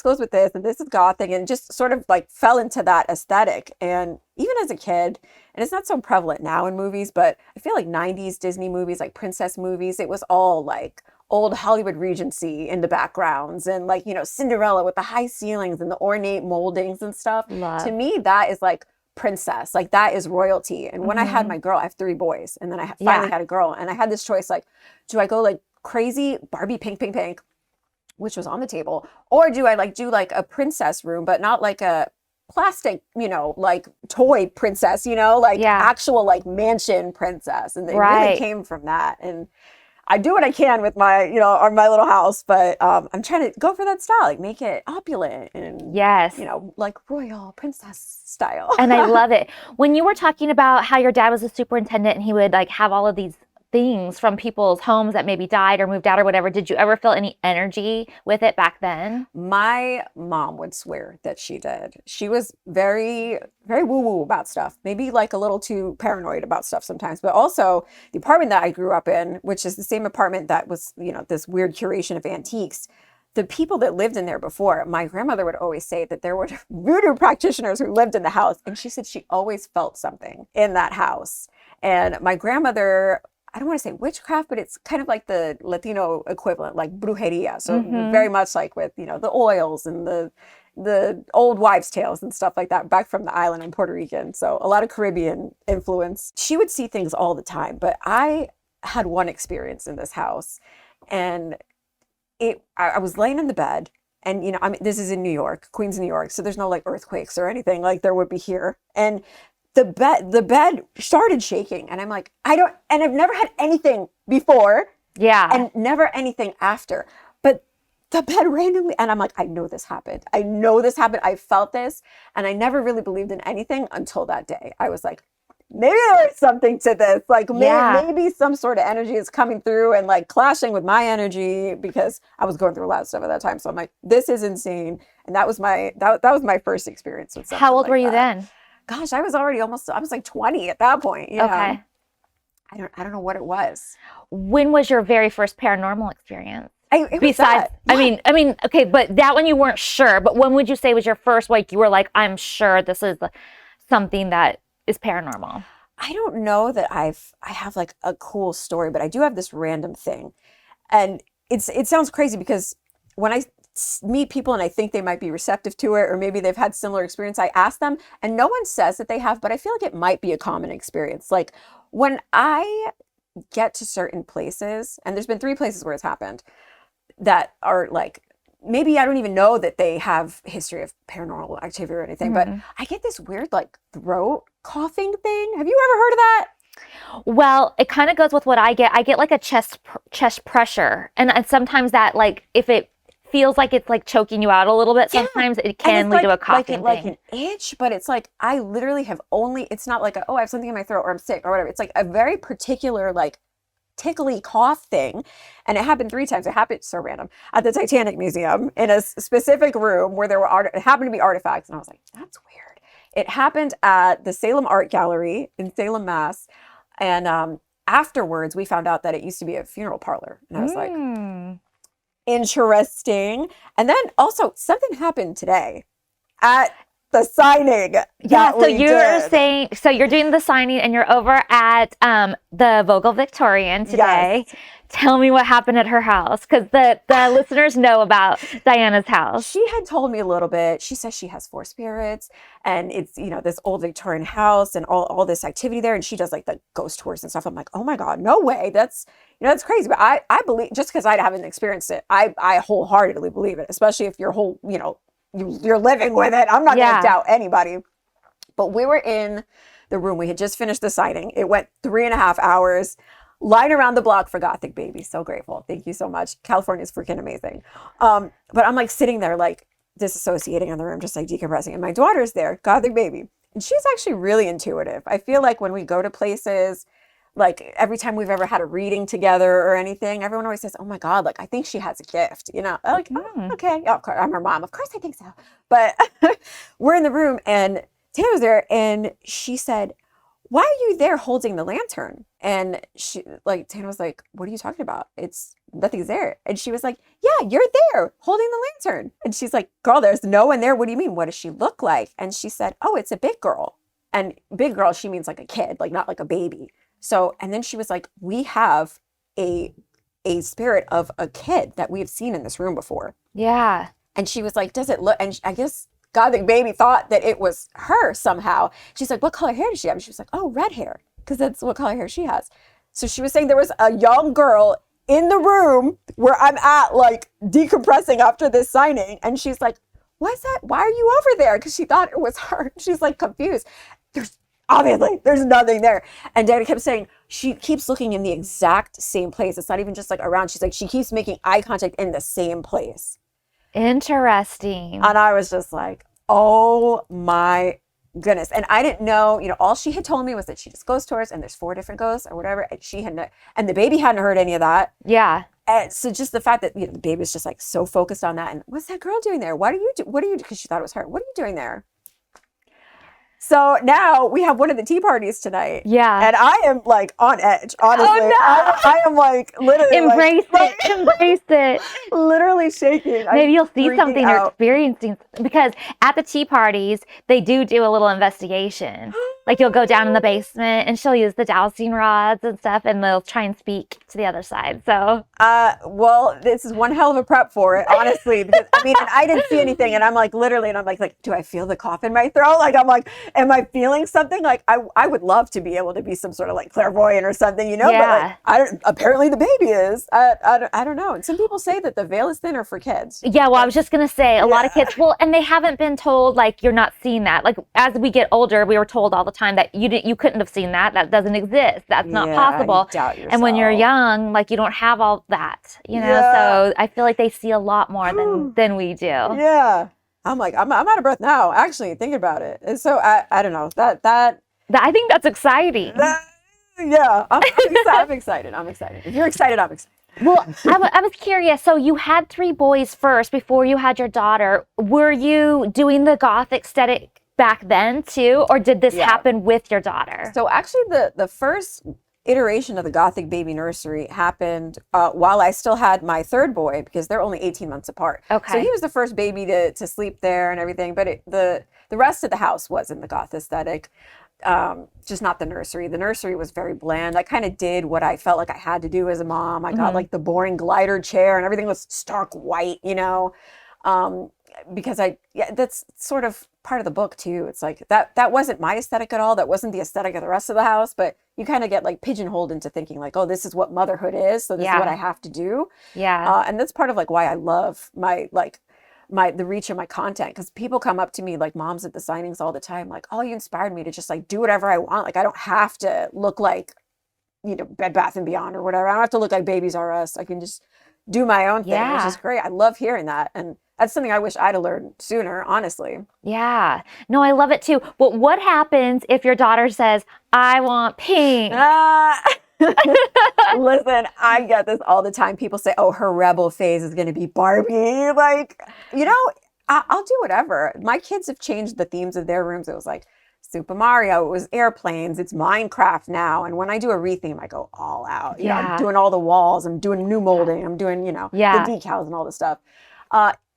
Speaker 2: goes with this, and this is Gothic, and just sort of like fell into that aesthetic. And even as a kid, and it's not so prevalent now in movies, but I feel like 90s Disney movies, like princess movies, it was all like old Hollywood Regency in the backgrounds, and like, you know, Cinderella with the high ceilings and the ornate moldings and stuff.
Speaker 1: Love.
Speaker 2: To me, that is like princess, like that is royalty. And when I had my girl, I have 3 boys, and then I finally had a girl, and I had this choice, like, do I go like crazy Barbie pink, pink, pink, which was on the table, or do I like do like a princess room, but not like a plastic, you know, like toy princess, you know, like actual like mansion princess. And they really came from that. And I do what I can with my, you know, or my little house, but I'm trying to go for that style, like make it opulent and, you know, like royal princess style.
Speaker 1: And I love it. When you were talking about how your dad was a superintendent and he would like have all of these things from people's homes that maybe died or moved out or whatever, did you ever feel any energy with it back then?
Speaker 2: My mom would swear that she did. She was very, very woo-woo about stuff, maybe like a little too paranoid about stuff sometimes. But also the apartment that I grew up in, which is the same apartment that was, you know, this weird curation of antiques, the people that lived in there before, my grandmother would always say that there were voodoo practitioners who lived in the house. And she said she always felt something in that house. And my grandmother, I don't want to say witchcraft, but it's kind of like the Latino equivalent, like brujeria. So very much like with, you know, the oils and the old wives' tales and stuff like that, back from the island in Puerto Rican. So a lot of Caribbean influence. She would see things all the time, but I had one experience in this house, and I was laying in the bed, and, you know, I mean, this is in New York, Queens, New York. So there's no like earthquakes or anything like there would be here. And the bed started shaking, and I'm like, and I've never had anything before.
Speaker 1: Yeah.
Speaker 2: And never anything after. But the bed randomly, and I'm like, I know this happened. I know this happened. I felt this. And I never really believed in anything until that day. I was like, maybe there's something to this. Like maybe some sort of energy is coming through and like clashing with my energy, because I was going through a lot of stuff at that time. So I'm like, this is insane. And that was my first experience with something.
Speaker 1: How old
Speaker 2: like
Speaker 1: were you
Speaker 2: that.
Speaker 1: then?
Speaker 2: Gosh, I was like 20 at that point. Yeah.
Speaker 1: Okay.
Speaker 2: I don't know what it was.
Speaker 1: When was your very first paranormal experience?
Speaker 2: Besides,
Speaker 1: I mean, okay, but that one you weren't sure. But when would you say was your first, like, you were like, I'm sure this is something that is paranormal?
Speaker 2: I don't know that I have like a cool story, but I do have this random thing. And it sounds crazy because when I meet people and I think they might be receptive to it, or maybe they've had similar experience, I ask them, and no one says that they have, but I feel like it might be a common experience. Like when I get to certain places, and there's been 3 places where it's happened that are like, maybe I don't even know that they have history of paranormal activity or anything, but I get this weird like throat coughing thing. Have you ever heard of that?
Speaker 1: Well, it kind of goes with what I get. I get like a chest pressure, and sometimes that, like, if it feels like it's like choking you out a little bit, sometimes it can lead to a coughing thing.
Speaker 2: Like an itch, but it's like I literally have it's not like I have something in my throat or I'm sick or whatever. It's like a very particular like tickly cough thing. And it happened 3 times. It happened so random at the Titanic Museum in a specific room where it happened to be artifacts. And I was like, that's weird. It happened at the Salem Art Gallery in Salem, Mass. And afterwards, we found out that it used to be a funeral parlor. And I was like,
Speaker 1: Mm.
Speaker 2: interesting. And then also something happened today at the signing.
Speaker 1: Yeah,
Speaker 2: that
Speaker 1: so
Speaker 2: we
Speaker 1: you're
Speaker 2: did.
Speaker 1: saying, so you're doing the signing and you're over at the Vogel Victorian today.
Speaker 2: Yes.
Speaker 1: Tell me what happened at her house, because the listeners know about Diana's house.
Speaker 2: She had told me a little bit. She says she has 4 spirits and it's, this old Victorian house and all this activity there. And she does like the ghost tours and stuff. I'm like, oh my God, no way. That's that's crazy. But I believe, just because I haven't experienced it, I wholeheartedly believe it, especially if your whole, you're living with it. I'm not going
Speaker 1: Yeah.
Speaker 2: to doubt anybody. But we were in the room. We had just finished the signing. It went 3.5 hours. Line around the block for Gothic Baby. So grateful. Thank you so much. California's freaking amazing. But I'm like sitting there like disassociating in the room, just like decompressing. And my daughter's there, Gothic Baby. And she's actually really intuitive. I feel like when we go to places, like every time we've ever had a reading together or anything, everyone always says, oh my God, like I think she has a gift, I'm like, oh, okay. Yeah, of course, I'm her mom. Of course I think so. But we're in the room and Tana was there and she said, why are you there holding the lantern? And Tana was like, what are you talking about? Nothing's there. And she was like, yeah, you're there holding the lantern. And she's like, girl, there's no one there. What do you mean? What does she look like? And she said, oh, it's a big girl. And big girl, she means like a kid, like not like a baby. So, and then she was like, we have a spirit of a kid that we have seen in this room before.
Speaker 1: Yeah.
Speaker 2: And she was like, does it look, and I guess Gothic Baby thought that it was her somehow. She's like, what color hair does she have? And she was like, oh, red hair, because that's what color hair she has. So she was saying there was a young girl in the room where I'm at, like decompressing after this signing. And she's like, what's that? Why are you over there? Because she thought it was her. She's like confused. There's nothing there. And Dana kept saying, she keeps looking in the exact same place. It's not even just like around. She's like, she keeps making eye contact in the same place.
Speaker 1: Interesting.
Speaker 2: And I was just like, oh my goodness. And I didn't know, all she had told me was that she does ghost tours and there's 4 different ghosts or whatever. And she hadn't, and the baby hadn't heard any of that.
Speaker 1: Yeah.
Speaker 2: And so just the fact that, the baby was just like so focused on that. And what's that girl doing there? What are you, because she thought it was her. What are you doing there? So now we have one of the tea parties tonight.
Speaker 1: Yeah.
Speaker 2: And I am like on edge, honestly.
Speaker 1: Oh, no.
Speaker 2: I am like literally
Speaker 1: Embrace it.
Speaker 2: literally shaking.
Speaker 1: Maybe you'll see
Speaker 2: freaking
Speaker 1: something or
Speaker 2: out.
Speaker 1: experiencing, because at the tea parties, they do a little investigation. Like you'll go down in the basement and she'll use the dowsing rods and stuff and they'll try and speak to the other side. So,
Speaker 2: well, this is one hell of a prep for it, honestly, because and I didn't see anything and I'm like, literally, and I'm like, do I feel the cough in my throat? Like, I'm like, am I feeling something? Like, I would love to be able to be some sort of like clairvoyant or something,
Speaker 1: Yeah.
Speaker 2: but like, apparently the baby is. I don't know. And some people say that the veil is thinner for kids.
Speaker 1: yeah, well, I was just going to say a lot of kids, and they haven't been told, like, you're not seeing that. Like, as we get older, we were told all the time that you couldn't have seen that. That doesn't exist. That's not possible.
Speaker 2: You doubt yourself.
Speaker 1: And when you're young, like, you don't have all that,
Speaker 2: Yeah.
Speaker 1: So I feel like they see a lot more than we do.
Speaker 2: Yeah. I'm like, I'm out of breath now, actually, thinking about it. And so I don't know,
Speaker 1: I think that's exciting.
Speaker 2: Yeah, I'm excited. I'm excited. If you're excited, I'm excited.
Speaker 1: Well, I was curious. So you had 3 boys first before you had your daughter. Were you doing the Gothic aesthetic back then too, or did this happen with your daughter?
Speaker 2: So actually, the first iteration of the Gothic Baby Nursery happened while I still had my 3rd boy, because they're only 18 months apart.
Speaker 1: Okay.
Speaker 2: So he was the first baby to sleep there and everything, but the rest of the house was in the goth aesthetic. Just not the nursery. The nursery was very bland. I kind of did what I felt like I had to do as a mom. I got like the boring glider chair and everything was stark white, because that's sort of part of the book too. It's like that wasn't my aesthetic at all. That wasn't the aesthetic of the rest of the house, but you kind of get like pigeonholed into thinking like, oh, this is what motherhood is. So this is what I have to do.
Speaker 1: Yeah.
Speaker 2: And that's part of like why I love the reach of my content, because people come up to me, like moms at the signings all the time, like, oh, you inspired me to just like do whatever I want. Like I don't have to look like, Bed Bath and Beyond or whatever. I don't have to look like Babies R Us. I can just do my own thing, which is great. I love hearing that. And that's something I wish I'd have learned sooner, honestly.
Speaker 1: Yeah. No, I love it too. But what happens if your daughter says, I want pink?
Speaker 2: Listen, I get this all the time. People say, oh, her rebel phase is going to be Barbie. Like, I'll do whatever. My kids have changed the themes of their rooms. It was like Super Mario, it was airplanes, it's Minecraft now. And when I do a retheme, I go all out. You know, I'm
Speaker 1: Yeah.
Speaker 2: doing all the walls, I'm doing new molding, I'm doing, you know, the
Speaker 1: Yeah.
Speaker 2: decals and all the stuff.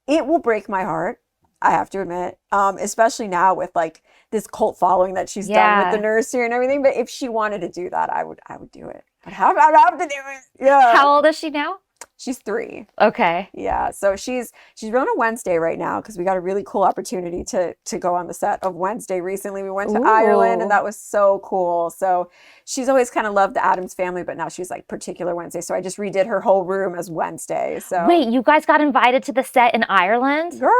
Speaker 2: It will break my heart, I have to admit, especially now with like this cult following that she's done with the nursery and everything. But if she wanted to do that, I would do it. I'd have to do it. Yeah.
Speaker 1: How old is she now?
Speaker 2: She's 3.
Speaker 1: Okay.
Speaker 2: Yeah, so she's on a Wednesday right now because we got a really cool opportunity to go on the set of Wednesday recently. We went to Ireland and that was so cool. So she's always kind of loved the Addams Family, but now she's like particular Wednesday. So I just redid her whole room as Wednesday. So
Speaker 1: wait, you guys got invited to the set in Ireland?
Speaker 2: girl,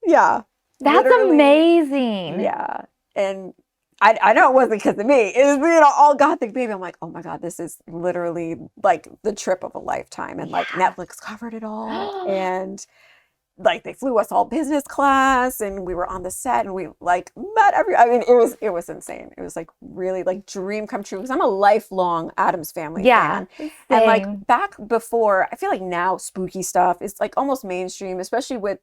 Speaker 2: yeah,
Speaker 1: that's
Speaker 2: literally,
Speaker 1: amazing.
Speaker 2: Yeah, and I know it wasn't because of me. It was, you know, all Gothic baby. I'm like, oh my God, this is literally like the trip of a lifetime. And like Netflix covered it all. And like they flew us all business class and we were on the set and we like met I mean, it was insane. It was like really like dream come true because I'm a lifelong Addams Family fan.
Speaker 1: Same.
Speaker 2: And like back before, I feel like now spooky stuff is like almost mainstream, especially with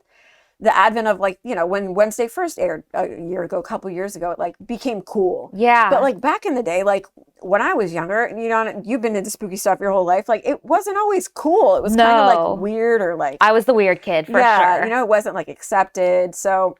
Speaker 2: the advent of like, you know, when Wednesday first aired a year ago, a couple years ago, it like became cool.
Speaker 1: Yeah.
Speaker 2: But like back in the day, like when I was younger, you know, you've been into spooky stuff your whole life, like it wasn't always cool. It was kind of like weird or like.
Speaker 1: I was the weird kid for sure.
Speaker 2: You know, it wasn't like accepted. So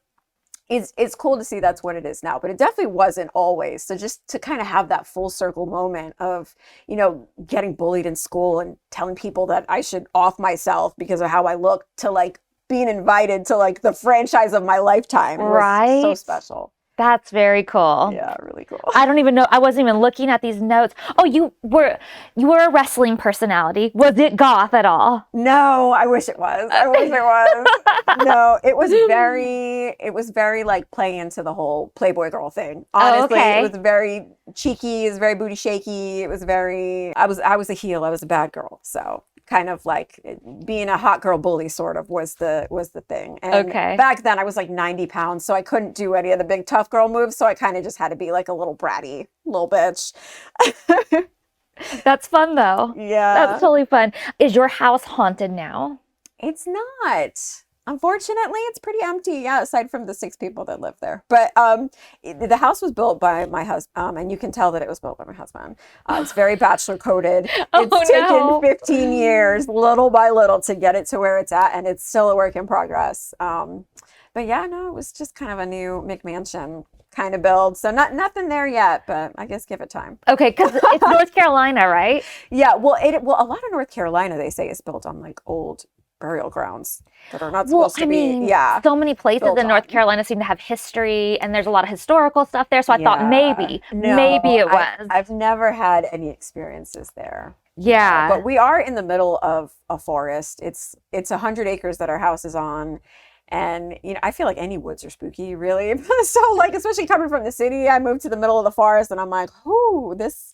Speaker 2: it's cool to see that's what it is now, but it definitely wasn't always. So just to kind of have that full circle moment of, you know, getting bullied in school and telling people that I should off myself because of how I look to like being invited to like the franchise of my lifetime was so special.
Speaker 1: That's very cool.
Speaker 2: Yeah, really cool.
Speaker 1: I don't even know. I wasn't even looking at these notes. Oh, you were a wrestling personality. Was it goth at all?
Speaker 2: No, I wish it was. I wish it was. No, it was very like playing into the whole Playboy girl thing. Honestly, it was very cheeky, it was very booty shaky. It was very I was a heel, I was a bad girl. So kind of like being a hot girl bully sort of was the thing. And back then I was like 90 pounds, so I couldn't do any of the big tough girl moves. So I kind of just had to be like a little bratty little bitch.
Speaker 1: That's fun though.
Speaker 2: Yeah.
Speaker 1: That's totally fun. Is your house haunted now?
Speaker 2: It's not. Unfortunately, it's pretty empty. Yeah, aside from the 6 people that live there. But the house was built by my husband, and you can tell that it was built by my husband. It's very bachelor coded. It's taken 15 years, little by little, to get it to where it's at, and it's still a work in progress. But yeah, no, it was just kind of a new McMansion kind of build. So nothing there yet, but I guess give it time.
Speaker 1: Okay, because it's North Carolina, right?
Speaker 2: Yeah, well, a lot of North Carolina, they say, is built on like old burial grounds that are not supposed to be. Yeah,
Speaker 1: so many places in North Carolina seem to have history, and there's a lot of historical stuff there. So I thought maybe it was.
Speaker 2: I've never had any experiences there.
Speaker 1: Yeah,
Speaker 2: but we are in the middle of a forest. It's 100 acres that our house is on. And, you know, I feel like any woods are spooky, really. So, like, especially coming from the city, I moved to the middle of the forest, and I'm like, ooh, there's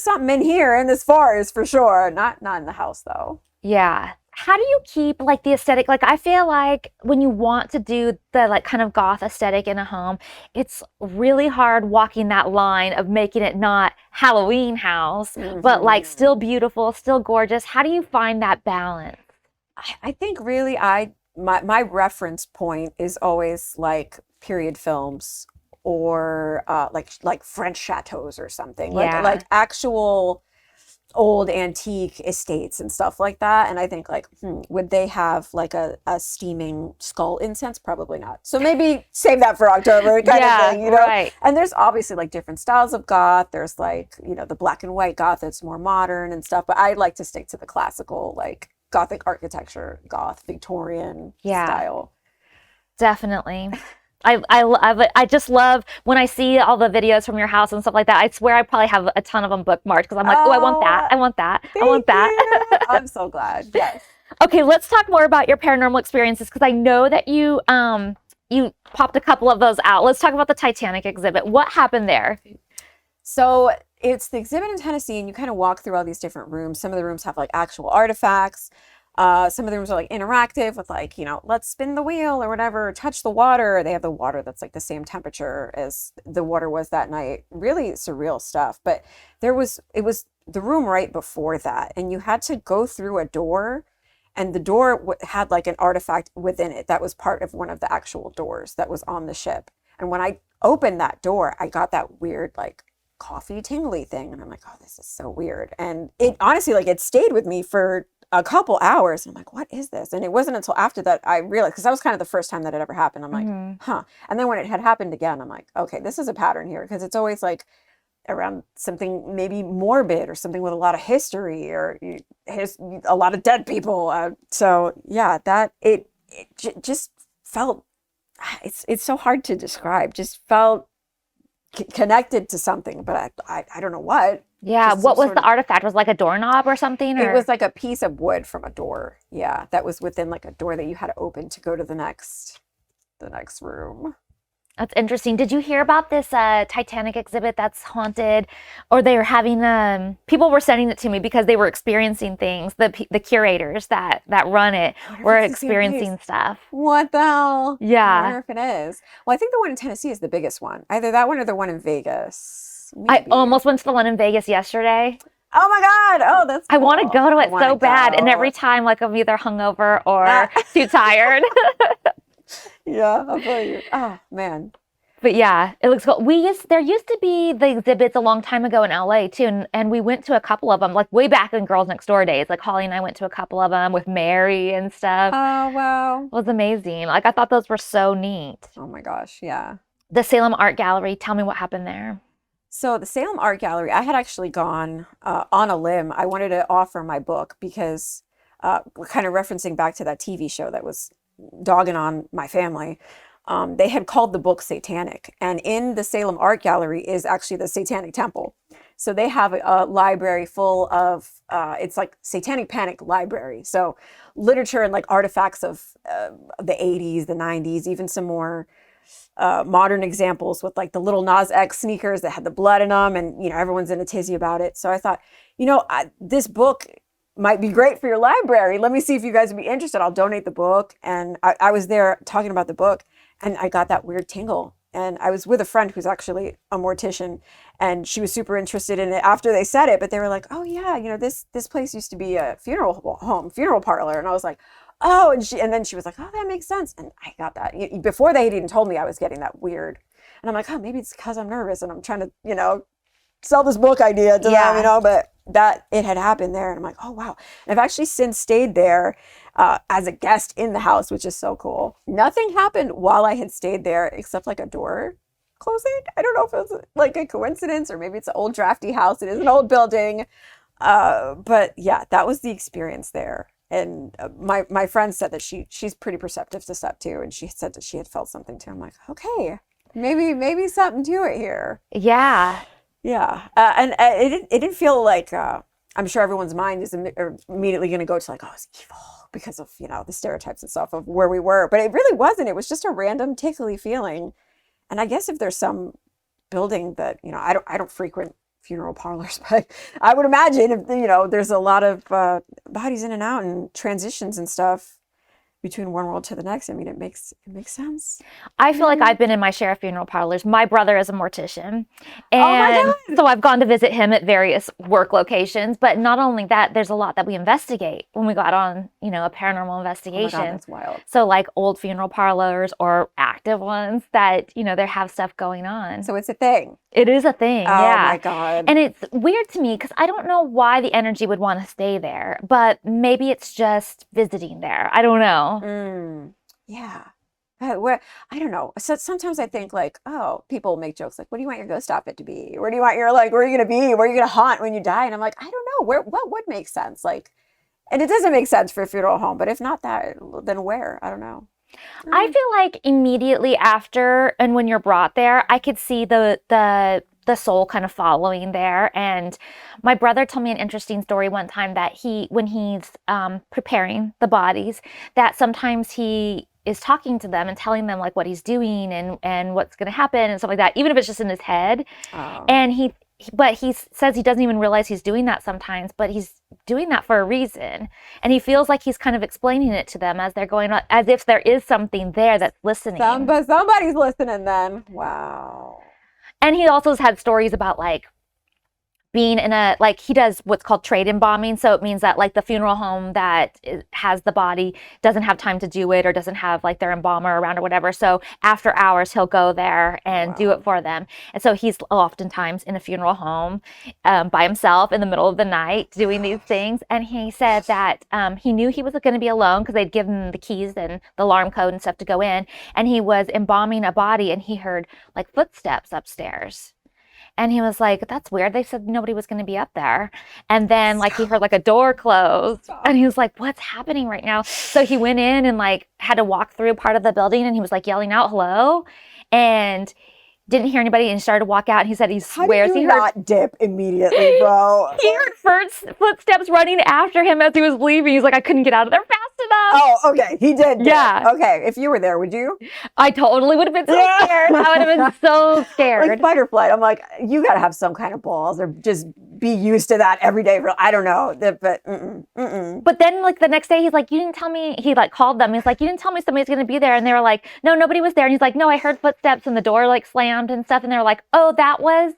Speaker 2: something in here in this forest for sure. Not in the house, though.
Speaker 1: Yeah. How do you keep like the aesthetic? Like I feel like when you want to do the like kind of goth aesthetic in a home, it's really hard walking that line of making it not Halloween house, but like still beautiful, still gorgeous. How do you find that balance?
Speaker 2: I think really my reference point is always like period films or like French chateaus or something. Like actual old antique estates and stuff like that. And I think like, would they have like a steaming skull incense? Probably not. So maybe save that for October kind of thing, you know? Right. And there's obviously like different styles of goth. There's like, you know, the black and white goth that's more modern and stuff. But I like to stick to the classical, like Gothic architecture, goth, Victorian style.
Speaker 1: Definitely. I love it. I just love when I see all the videos from your house and stuff like that. I swear I probably have a ton of them bookmarked because I'm like, oh, I want that. I want that. I want that.
Speaker 2: I'm so glad. Yes.
Speaker 1: Okay, let's talk more about your paranormal experiences because I know that you popped a couple of those out. Let's talk about the Titanic exhibit. What happened there?
Speaker 2: So it's the exhibit in Tennessee, and you kind of walk through all these different rooms. Some of the rooms have like actual artifacts. Some of the rooms are like interactive with like, you know, let's spin the wheel or whatever, touch the water. They have the water that's like the same temperature as the water was that night. Really surreal stuff. But it was the room right before that. And you had to go through a door, and the door had like an artifact within it that was part of one of the actual doors that was on the ship. And when I opened that door, I got that weird like coffee tingly thing, and I'm like, oh, this is so weird. And it honestly, like, it stayed with me for a couple hours. I'm like, what is this? And it wasn't until after that I realized, because that was kind of the first time that it ever happened. I'm like,
Speaker 1: Hmm.
Speaker 2: huh. And then when it had happened again, I'm like, okay, this is a pattern here, because it's always like around something maybe morbid or something with a lot of history or a lot of dead people. So yeah, that just felt, it's so hard to describe. Just felt connected to something, but I don't know what.
Speaker 1: Yeah.
Speaker 2: Just some
Speaker 1: What was
Speaker 2: sort
Speaker 1: the
Speaker 2: of,
Speaker 1: artifact? Was it like a doorknob or something?
Speaker 2: it
Speaker 1: Or
Speaker 2: was like a piece of wood from a door. Yeah, that was within like a door that you had to open to go to the next room.
Speaker 1: that's interesting. Did you hear about this Titanic exhibit that's haunted, or they were having people were sending it to me because they were experiencing things. The curators that run it
Speaker 2: I wonder
Speaker 1: were
Speaker 2: if it's the same place.
Speaker 1: experiencing stuff.
Speaker 2: What the hell? I
Speaker 1: Yeah.
Speaker 2: wonder if it is. Well, I think the one in Tennessee is the biggest one. Either that one or the one in Vegas.
Speaker 1: I
Speaker 2: Maybe.
Speaker 1: almost went to the one in Vegas yesterday.
Speaker 2: Oh my God. Oh, that's
Speaker 1: I want to
Speaker 2: cool.
Speaker 1: go to
Speaker 2: I
Speaker 1: it
Speaker 2: wanna
Speaker 1: so bad, and
Speaker 2: go.
Speaker 1: every time, like, I'm either hungover or
Speaker 2: Ah.
Speaker 1: too tired.
Speaker 2: Yeah, I'll tell you. Oh man.
Speaker 1: But yeah, it looks cool. There used to be the exhibits a long time ago in LA too, and we went to a couple of them, like way back in Girls Next Door days. Like Holly and I went to a couple of them with Mary and stuff.
Speaker 2: Oh wow.
Speaker 1: It was amazing. Like I thought those were so neat.
Speaker 2: Oh my gosh. Yeah.
Speaker 1: The Salem Art Gallery. Tell me what happened there.
Speaker 2: So the Salem Art Gallery, I had actually gone on a limb. I wanted to offer my book because kind of referencing back to that TV show that was dogging on my family. They had called the book Satanic, and in the Salem Art Gallery is actually the Satanic Temple. So they have a library full of it's like Satanic Panic library. So literature and like artifacts of the 80s, the 90s, even some more modern examples with like the little Nas X sneakers that had the blood in them, and everyone's in a tizzy about it. So I thought, this book might be great for your library. Let me see if you guys would be interested. I'll donate the book. And I was there talking about the book, and I got that weird tingle. And I was with a friend who's actually a mortician, and she was super interested in it after they said it. But they were like, "Oh yeah, this place used to be a funeral home, funeral parlor." And I was like, "Oh," and then she was like, "Oh, that makes sense." And I got that before they had even told me I was getting that weird. And I'm like, "Oh, maybe it's because I'm nervous and I'm trying to, sell this book idea to them, but that it had happened there." And I'm like, oh, wow. And I've actually since stayed there as a guest in the house, which is so cool. Nothing happened while I had stayed there except like a door closing. I don't know if it was like a coincidence or maybe it's an old drafty house. It is an old building. But yeah, that was the experience there. And my friend said that she's pretty perceptive to stuff too. And she said that she had felt something too. I'm like, okay, maybe something to it here.
Speaker 1: Yeah.
Speaker 2: Yeah, and it didn't feel like I'm sure everyone's mind is immediately going to go to like, oh, it's evil because of the stereotypes and stuff of where we were, but it really wasn't. It was just a random tickly feeling. And I guess if there's some building that I don't frequent funeral parlors, but I would imagine if there's a lot of bodies in and out and transitions and stuff between one world to the next. I mean, it makes sense.
Speaker 1: I feel like I've been in my share of funeral parlors. My brother is a mortician,
Speaker 2: Oh my
Speaker 1: and
Speaker 2: God.
Speaker 1: so I've gone to visit him at various work locations. But not only that, there's a lot that we investigate when we got on, a paranormal
Speaker 2: Oh my
Speaker 1: investigation.
Speaker 2: God, that's wild.
Speaker 1: So like old funeral parlors or active ones that, they have stuff going on.
Speaker 2: So it's a thing.
Speaker 1: It is a thing,
Speaker 2: Oh
Speaker 1: yeah.
Speaker 2: my God.
Speaker 1: And it's weird to me because I don't know why the energy would want to stay there, but maybe it's just visiting there. I don't know.
Speaker 2: Yeah. I don't know. So sometimes I think like, oh, people make jokes like, what do you want your ghost outfit to be? Where do you want your where are you going to be? Where are you going to haunt when you die? And I'm like, I don't know. What would make sense? Like, and it doesn't make sense for a funeral home, but if not that, then where? I don't know.
Speaker 1: I feel like immediately after and when you're brought there, I could see the soul kind of following there. And my brother told me an interesting story one time that when he's preparing the bodies, that sometimes he is talking to them and telling them like what he's doing and what's going to happen and stuff like that, even if it's just in his head.
Speaker 2: Oh.
Speaker 1: And but he says he doesn't even realize he's doing that sometimes, but he's doing that for a reason. And he feels like he's kind of explaining it to them as they're going on, as if there is something there that's listening.
Speaker 2: Somebody's listening then. Wow.
Speaker 1: And he also has had stories about like being in a, like, he does what's called trade embalming. So it means that like the funeral home that has the body doesn't have time to do it or doesn't have like their embalmer around or whatever. So after hours, he'll go there and do it for them. And so he's oftentimes in a funeral home by himself in the middle of the night doing these things. And he said that he knew he was going to be alone because they'd given him the keys and the alarm code and stuff to go in. And he was embalming a body and he heard like footsteps upstairs. And he was like, that's weird. They said nobody was going to be up there. And then like he heard like a door close and he was like, what's happening right now? So he went in and like had to walk through part of the building and he was like yelling out, hello. And didn't hear anybody and started to walk out. And he said he swears he heard
Speaker 2: not dip immediately, bro.
Speaker 1: He heard footsteps running after him as he was leaving. He's like, I couldn't get out of there fast enough.
Speaker 2: Oh, okay. He did.
Speaker 1: Yeah.
Speaker 2: Okay. If you were there, would you?
Speaker 1: I totally would have been so scared. I would have been so scared.
Speaker 2: Like fight or flight. I'm like, you got to have some kind of balls or just be used to that every day. I don't know. But
Speaker 1: But then like the next day, he's like, you didn't tell me. He like called them. He's like, you didn't tell me somebody's going to be there. And they were like, no, nobody was there. And he's like, no, I heard footsteps and the door like slammed and stuff. And they were like, oh, that was.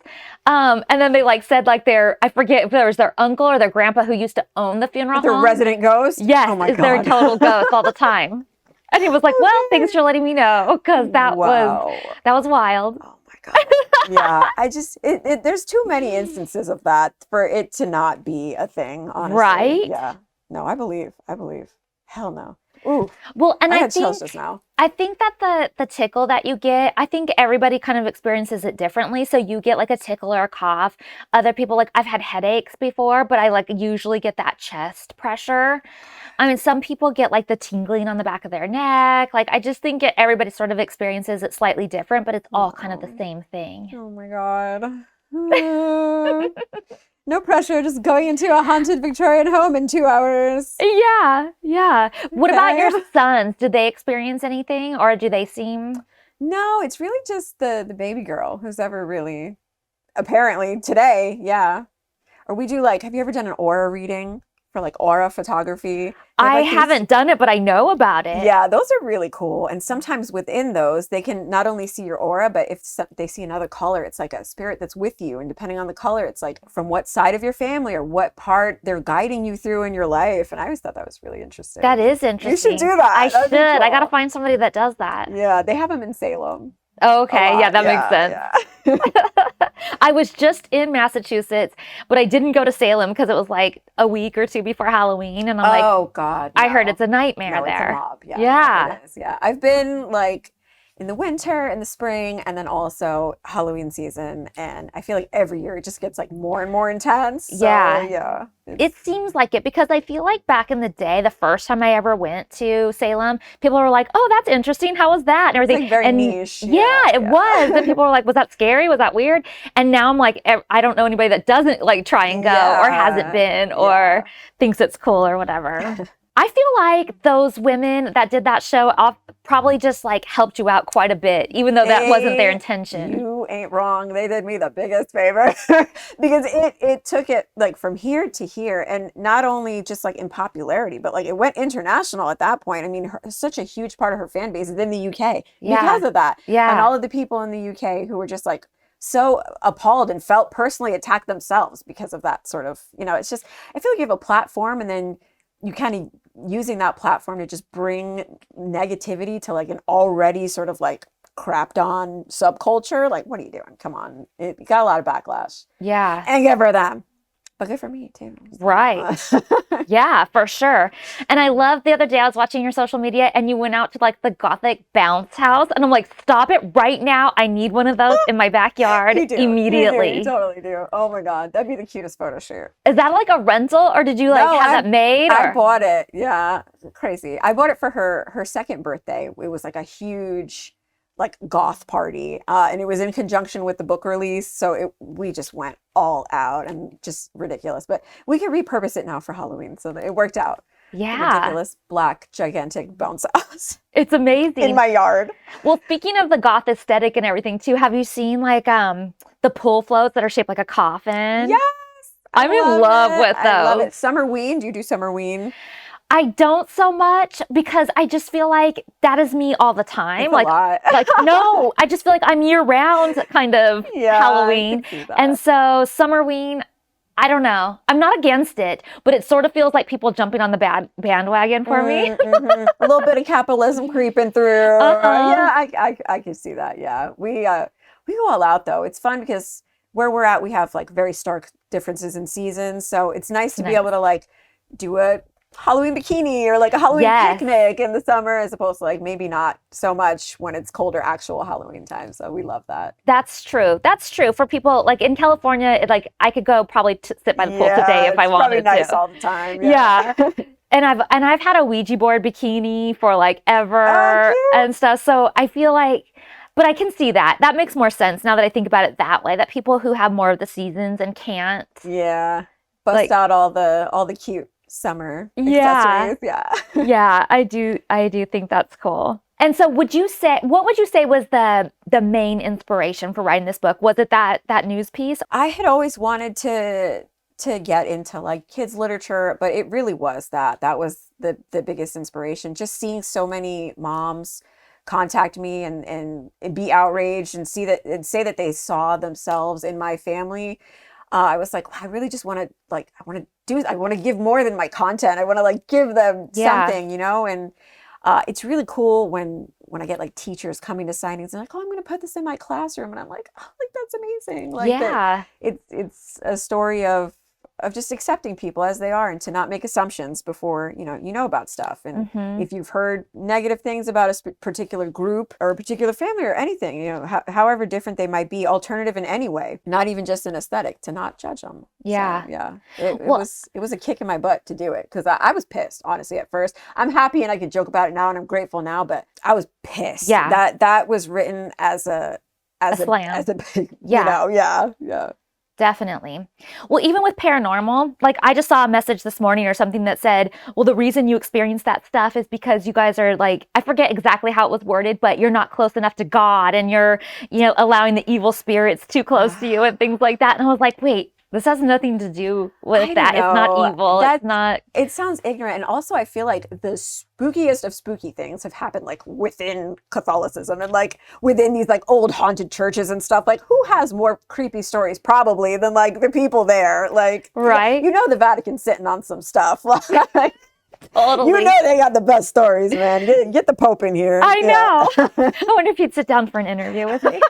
Speaker 1: And then they like said like I forget if there was their uncle or their grandpa who used to own the funeral home.
Speaker 2: The resident ghost?
Speaker 1: Yes,
Speaker 2: oh my
Speaker 1: is
Speaker 2: God.
Speaker 1: their total ghost all the time. And he was like, well, thanks for letting me know because that was wild.
Speaker 2: Oh my God. Yeah, I just, there's too many instances of that for it to not be a thing, honestly.
Speaker 1: Right?
Speaker 2: Yeah. No, I believe. Hell no. Ooh.
Speaker 1: Well, and I think
Speaker 2: just now.
Speaker 1: I think that the tickle that you get, I think everybody kind of experiences it differently. So you get like a tickle or a cough. Other people, like I've had headaches before, but I like usually get that chest pressure. I mean, some people get like the tingling on the back of their neck. Like I just think everybody sort of experiences it slightly different, but it's all kind of the same thing.
Speaker 2: Oh my God. No pressure, just going into a haunted Victorian home in 2 hours.
Speaker 1: Yeah. What about your sons? Did they experience anything or do they seem?
Speaker 2: No, it's really just the baby girl who's ever really, apparently today, yeah. Or we do like, have you ever done an aura reading for like aura photography?
Speaker 1: I haven't done it, but I know about it.
Speaker 2: Yeah, those are really cool. And sometimes within those, they can not only see your aura, but if they see another color, it's like a spirit that's with you. And depending on the color, it's like from what side of your family or what part they're guiding you through in your life. And I always thought that was really interesting.
Speaker 1: That is interesting.
Speaker 2: You should do that.
Speaker 1: I should.
Speaker 2: Cool.
Speaker 1: I got to find somebody that does that.
Speaker 2: Yeah, they have them in Salem.
Speaker 1: Oh, okay. Yeah, that makes sense.
Speaker 2: Yeah.
Speaker 1: I was just in Massachusetts, but I didn't go to Salem because it was like a week or two before Halloween. And I'm like,
Speaker 2: oh, God. No.
Speaker 1: I heard it's a nightmare there.
Speaker 2: It's a mob. Yeah. It is. Yeah. I've been like in the winter, in the spring, and then also Halloween season. And I feel like every year it just gets like more and more intense. So, yeah.
Speaker 1: It seems like it because I feel like back in the day, the first time I ever went to Salem, people were like, oh, that's interesting. How was that? And everything.
Speaker 2: It's like very niche.
Speaker 1: Yeah, it was. And people were like, was that scary? Was that weird? And now I'm like, I don't know anybody that doesn't like try and go or hasn't been or thinks it's cool or whatever. I feel like those women that did that show probably just like helped you out quite a bit, even though that wasn't their intention.
Speaker 2: You ain't wrong. They did me the biggest favor because it took it like from here to here, and not only just like in popularity, but like it went international at that point. I mean, such a huge part of her fan base is in the UK because of that. Yeah, and all of the people in the UK who were just like so appalled and felt personally attacked themselves because of that sort of, it's just, I feel like you have a platform and then you kind of using that platform to just bring negativity to like an already sort of like crapped on subculture. Like, what are you doing? Come on. It got a lot of backlash.
Speaker 1: Yeah.
Speaker 2: And good for them. But good for me too.
Speaker 1: Right. Yeah, for sure. And I love the other day I was watching your social media and you went out to like the Gothic bounce house and I'm like, stop it right now. I need one of those in my backyard immediately.
Speaker 2: You totally do. Oh my God. That'd be the cutest photo shoot.
Speaker 1: Is that like a rental or did you like have that made?
Speaker 2: I bought it. Yeah. Crazy. I bought it for her second birthday. It was like a huge like goth party. And it was in conjunction with the book release. So we just went all out and just ridiculous, but we can repurpose it now for Halloween. So it worked out.
Speaker 1: Yeah.
Speaker 2: Ridiculous black gigantic bounce house.
Speaker 1: It's amazing.
Speaker 2: In my yard.
Speaker 1: Well, speaking of the goth aesthetic and everything too, have you seen like the pool floats that are shaped like a coffin?
Speaker 2: Yes.
Speaker 1: I'm in love with those.
Speaker 2: I love it. Summerween. Do you do Summerween?
Speaker 1: I don't so much because I just feel like that is me all the time.
Speaker 2: It's a lot.
Speaker 1: Like I just feel like I'm year round kind of Halloween. And so Summerween, I don't know. I'm not against it, but it sort of feels like people jumping on the bandwagon for me.
Speaker 2: A little bit of capitalism creeping through. Yeah, I can see that. Yeah, we go all out though. It's fun because where we're at, we have like very stark differences in seasons. So it's nice to be able to like do a Halloween bikini or like a Halloween picnic in the summer, as opposed to like maybe not so much when it's colder actual Halloween time. So we love that.
Speaker 1: That's true. That's true for people like in California. Like I could go probably sit by the pool today if I wanted
Speaker 2: probably nice
Speaker 1: to.
Speaker 2: all the time.
Speaker 1: Yeah. And I've had a Ouija board bikini for like ever and stuff. So I feel like, but I can see that. That makes more sense now that I think about it that way. That people who have more of the seasons and can't.
Speaker 2: Yeah. Bust out all the cute summer accessories.
Speaker 1: Yeah, I do think that's cool. And so what would you say was the main inspiration for writing this book? Was it that news piece?
Speaker 2: I had always wanted to get into like kids literature, but it really was that was the biggest inspiration. Just seeing so many moms contact me and be outraged and say that they saw themselves in my family. I was like, I really just want to give more than my content. I want to like give them something, you know? And it's really cool when I get like teachers coming to signings and like, oh, I'm going to put this in my classroom. And I'm like, oh, like that's amazing. Like it's a story of just accepting people as they are and to not make assumptions before, you know about stuff. And if you've heard negative things about a particular group or a particular family or anything, you know, however different they might be, alternative in any way, not even just an aesthetic, to not judge them.
Speaker 1: Yeah.
Speaker 2: So, yeah. It was a kick in my butt to do it because I was pissed, honestly, at first. I'm happy and I can joke about it now and I'm grateful now, but I was pissed.
Speaker 1: Yeah.
Speaker 2: That was written as a
Speaker 1: slam.
Speaker 2: big, you know, yeah.
Speaker 1: Definitely. Well, even with paranormal, like I just saw a message this morning or something that said, well, the reason you experience that stuff is because you guys are like, I forget exactly how it was worded, but you're not close enough to God and you're, allowing the evil spirits too close to you and things like that. And I was like, wait, this has nothing to do with that. It's not evil. It's not.
Speaker 2: It sounds ignorant. And also I feel like the spookiest of spooky things have happened like within Catholicism and like within these like old haunted churches and stuff. Like who has more creepy stories probably than like the people there? Like,
Speaker 1: right.
Speaker 2: You know, the Vatican's sitting on some stuff. Like,
Speaker 1: totally.
Speaker 2: You know they got the best stories, man. Get the Pope in here.
Speaker 1: I know. I wonder if he'd sit down for an interview with me.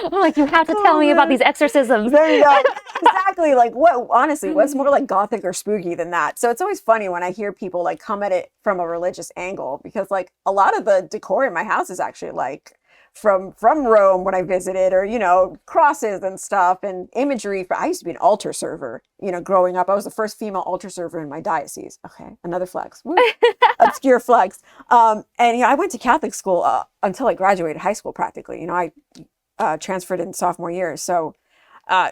Speaker 1: I'm like, you have to tell me about these exorcisms.
Speaker 2: There you go. Exactly. Like what's more like Gothic or spooky than that? So it's always funny when I hear people like come at it from a religious angle, because like a lot of the decor in my house is actually like from Rome when I visited, or, you know, crosses and stuff and imagery. I used to be an altar server, you know, growing up. I was the first female altar server in my diocese. Okay. Another flex. Woo. Obscure flex. And, you know, I went to Catholic school until I graduated high school practically. You know, I transferred in sophomore year. So,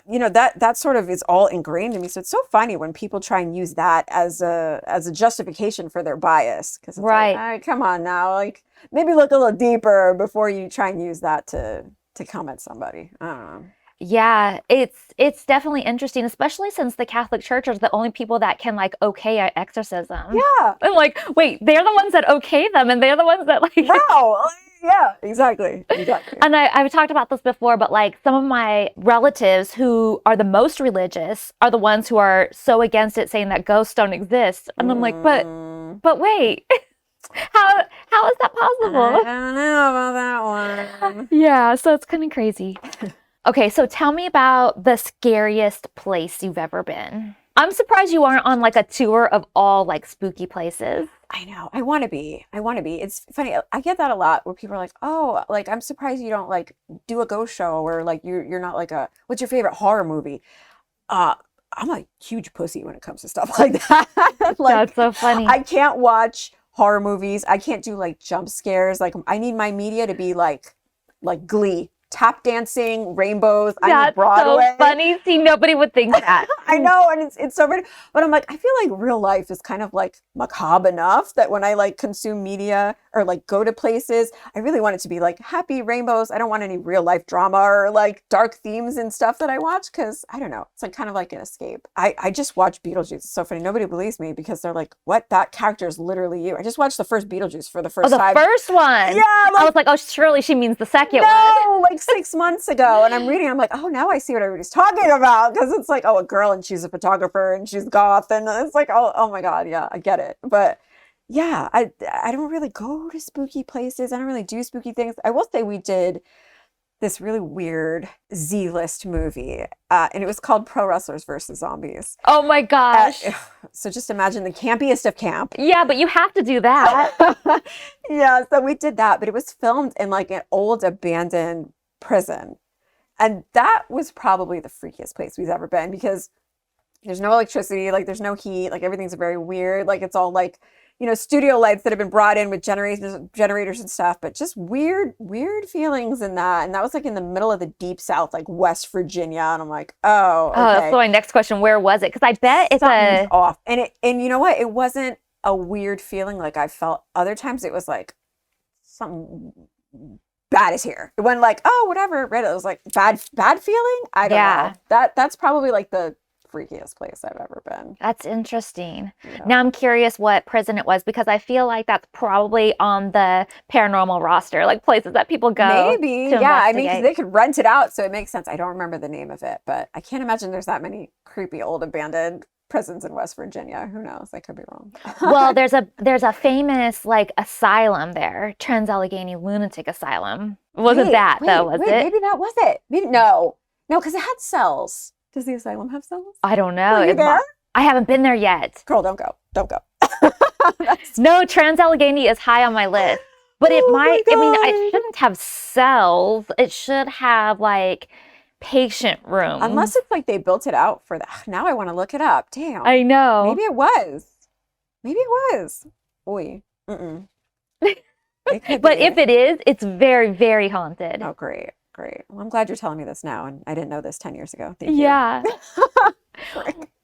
Speaker 2: you know, that sort of is all ingrained in me. So it's so funny when people try and use that as a justification for their bias. Because it's like, all right, come on now, like maybe look a little deeper before you try and use that to come at somebody. I don't know.
Speaker 1: Yeah, it's definitely interesting, especially since the Catholic Church are the only people that can like okay exorcism.
Speaker 2: Yeah.
Speaker 1: I'm like, wait, they're the ones that okay them, and they're the ones that like.
Speaker 2: Bro, yeah, exactly.
Speaker 1: And I've talked about this before, but like some of my relatives who are the most religious are the ones who are so against it, saying that ghosts don't exist. And I'm like, but wait, how is that possible?
Speaker 2: I don't know about that one.
Speaker 1: Yeah, so it's kind of crazy. Okay, so tell me about the scariest place you've ever been. I'm surprised you aren't on like a tour of all like spooky places.
Speaker 2: I know. I want to be. It's funny. I get that a lot where people are like, oh, like, I'm surprised you don't like do a ghost show, or like you're not like what's your favorite horror movie? I'm a huge pussy when it comes to stuff like that. Like,
Speaker 1: that's so funny.
Speaker 2: I can't watch horror movies. I can't do like jump scares. Like I need my media to be like Glee. Tap dancing, rainbows. I need Broadway.
Speaker 1: That's so funny. See, nobody would think that.
Speaker 2: I know, and it's so funny. But I'm like, I feel like real life is kind of like macabre enough that when I like consume media or like go to places, I really want it to be like happy rainbows. I don't want any real life drama or like dark themes and stuff that I watch, because I don't know. It's like kind of like an escape. I just watched Beetlejuice. It's so funny. Nobody believes me because they're like, what? That character is literally you. I just watched the first Beetlejuice for the first time.
Speaker 1: The first one.
Speaker 2: Yeah.
Speaker 1: I was like, oh, surely she means the second one.
Speaker 2: No, like like 6 months ago, and I'm reading. I'm like, oh, now I see what everybody's talking about, because it's like, oh, a girl and she's a photographer and she's goth, and it's like, oh my god, yeah, I get it. But yeah, I don't really go to spooky places. I don't really do spooky things. I will say we did this really weird Z-list movie, and it was called Pro Wrestlers versus Zombies.
Speaker 1: Oh my gosh.
Speaker 2: So just imagine the campiest of camp.
Speaker 1: Yeah, but you have to do that.
Speaker 2: Yeah, so we did that, but it was filmed in like an old abandoned prison. And that was probably the freakiest place we've ever been, because there's no electricity, like there's no heat, like everything's very weird. Like it's all like, studio lights that have been brought in with generators and stuff, but just weird feelings in that. And that was like in the middle of the deep South, like West Virginia. And I'm like, oh, okay.
Speaker 1: That's my next question. Where was it? Because I bet it's
Speaker 2: something's off. And you know what? It wasn't a weird feeling like I felt other times. It was like something bad is here. It wasn't like, oh, whatever. Right? It was like bad feeling. I don't know. That's probably like the freakiest place I've ever been.
Speaker 1: That's interesting. Yeah. Now I'm curious what prison it was, because I feel like that's probably on the paranormal roster, like places that people go.
Speaker 2: Maybe, yeah. I mean, 'cause they could rent it out, so it makes sense. I don't remember the name of it, but I can't imagine there's that many creepy old abandoned prisons in West Virginia. Who knows? I could be wrong.
Speaker 1: Well, there's a famous like asylum there, Trans-Allegheny Lunatic Asylum. Wasn't that though? Was it?
Speaker 2: Maybe that was it. Maybe no, because it had cells. Does the asylum have cells?
Speaker 1: I don't know.
Speaker 2: Were you there?
Speaker 1: I haven't been there yet.
Speaker 2: Girl, don't go. Don't go.
Speaker 1: No, Trans-Allegheny is high on my list. But it might, I mean, it shouldn't have cells. It should have like patient rooms.
Speaker 2: Unless it's like they built it out for that. Now I want to look it up. Damn.
Speaker 1: I know.
Speaker 2: Maybe it was. Oy. Mm-mm.
Speaker 1: But if it is, it's very, very haunted.
Speaker 2: Oh, great. Well, I'm glad you're telling me this now, and I didn't know this 10 years ago. Thank you.
Speaker 1: Yeah.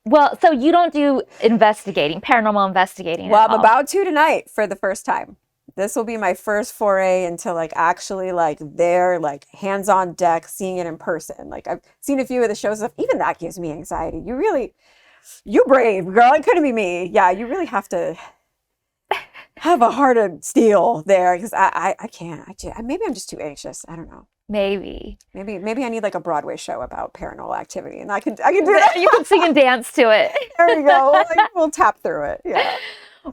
Speaker 1: Well, so you don't do paranormal investigating.
Speaker 2: Well, I'm about to tonight for the first time. This will be my first foray into like actually like there, like hands on deck, seeing it in person. Like I've seen a few of the shows stuff. Even that gives me anxiety. You brave girl. It couldn't be me. Yeah, you really have to have a heart of steel there, because I can't. Maybe I'm just too anxious. I don't know.
Speaker 1: Maybe
Speaker 2: I need like a Broadway show about paranormal activity, and I can do that.
Speaker 1: You can sing and dance to it.
Speaker 2: There you go. We'll tap through it. Yeah.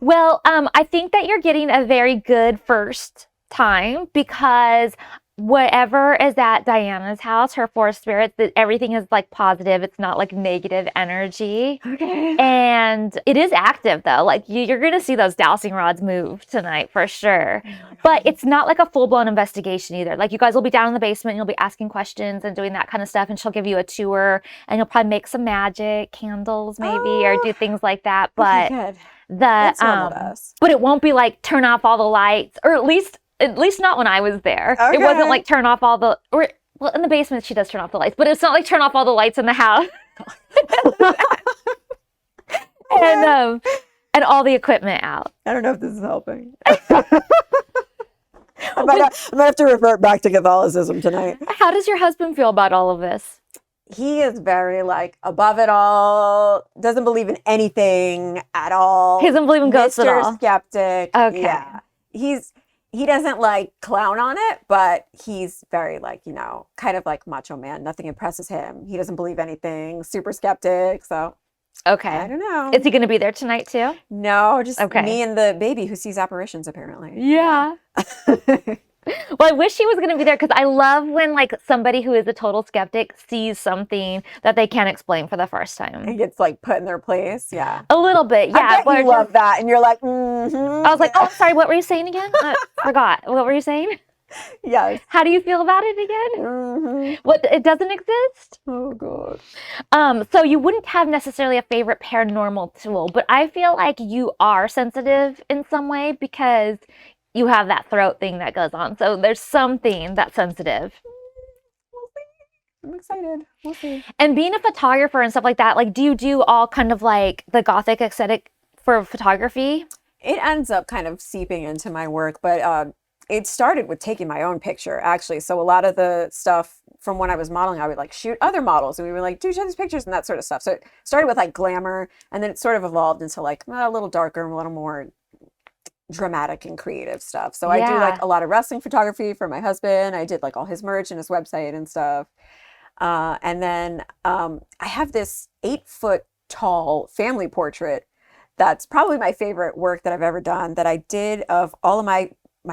Speaker 1: Well, I think that you're getting a very good first time, because whatever is at Diana's house, her forest spirits, that everything is like positive. It's not like negative energy.
Speaker 2: Okay.
Speaker 1: And it is active though. Like you're going to see those dowsing rods move tonight for sure. But it's not like a full-blown investigation either. Like you guys will be down in the basement and you'll be asking questions and doing that kind of stuff. And she'll give you a tour, and you'll probably make some magic candles maybe, or do things like that. But
Speaker 2: good.
Speaker 1: But it won't be like turn off all the lights, or at least not when I was there.
Speaker 2: Okay.
Speaker 1: It wasn't like turn off all the, well, in the basement she does turn off the lights, but it's not like turn off all the lights in the house. and all the equipment out.
Speaker 2: I don't know if this is helping. I might have to revert back to Catholicism tonight.
Speaker 1: How does your husband feel about all of this?
Speaker 2: He is very like above it all, doesn't believe in anything at all.
Speaker 1: He doesn't believe in ghosts at all.
Speaker 2: Mr. Skeptic.
Speaker 1: Okay.
Speaker 2: Yeah. He doesn't like clown on it, but he's very like, kind of like macho man. Nothing impresses him. He doesn't believe anything. Super skeptic. So
Speaker 1: okay.
Speaker 2: I don't know.
Speaker 1: Is he going to be there tonight too?
Speaker 2: No, just me and the baby who sees apparitions apparently.
Speaker 1: Yeah. Well, I wish he was going to be there, because I love when like somebody who is a total skeptic sees something that they can't explain for the first time.
Speaker 2: It gets like put in their place. Yeah.
Speaker 1: A little bit. Yeah.
Speaker 2: I bet you love that. And you're like, mm-hmm.
Speaker 1: I was like, oh, sorry. What were you saying again? Forgot. What were you saying?
Speaker 2: Yes.
Speaker 1: How do you feel about it again?
Speaker 2: Mm-hmm.
Speaker 1: What, it doesn't exist?
Speaker 2: Oh, God.
Speaker 1: So you wouldn't have necessarily a favorite paranormal tool, but I feel like you are sensitive in some way, because you have that throat thing that goes on. So there's something that's sensitive.
Speaker 2: We'll see. I'm excited. We'll see.
Speaker 1: And being a photographer and stuff like that, like, do you do all kind of like the Gothic aesthetic for photography?
Speaker 2: It ends up kind of seeping into my work, but it started with taking my own picture, actually. So a lot of the stuff from when I was modeling, I would like shoot other models, and we would like do each other's pictures and that sort of stuff. So it started with like glamour, and then it sort of evolved into like a little darker and a little more dramatic and creative stuff. So I do like a lot of wrestling photography for my husband. I did like all his merch and his website and stuff. And then I have this 8-foot tall family portrait that's probably my favorite work that I've ever done, that I did of all of my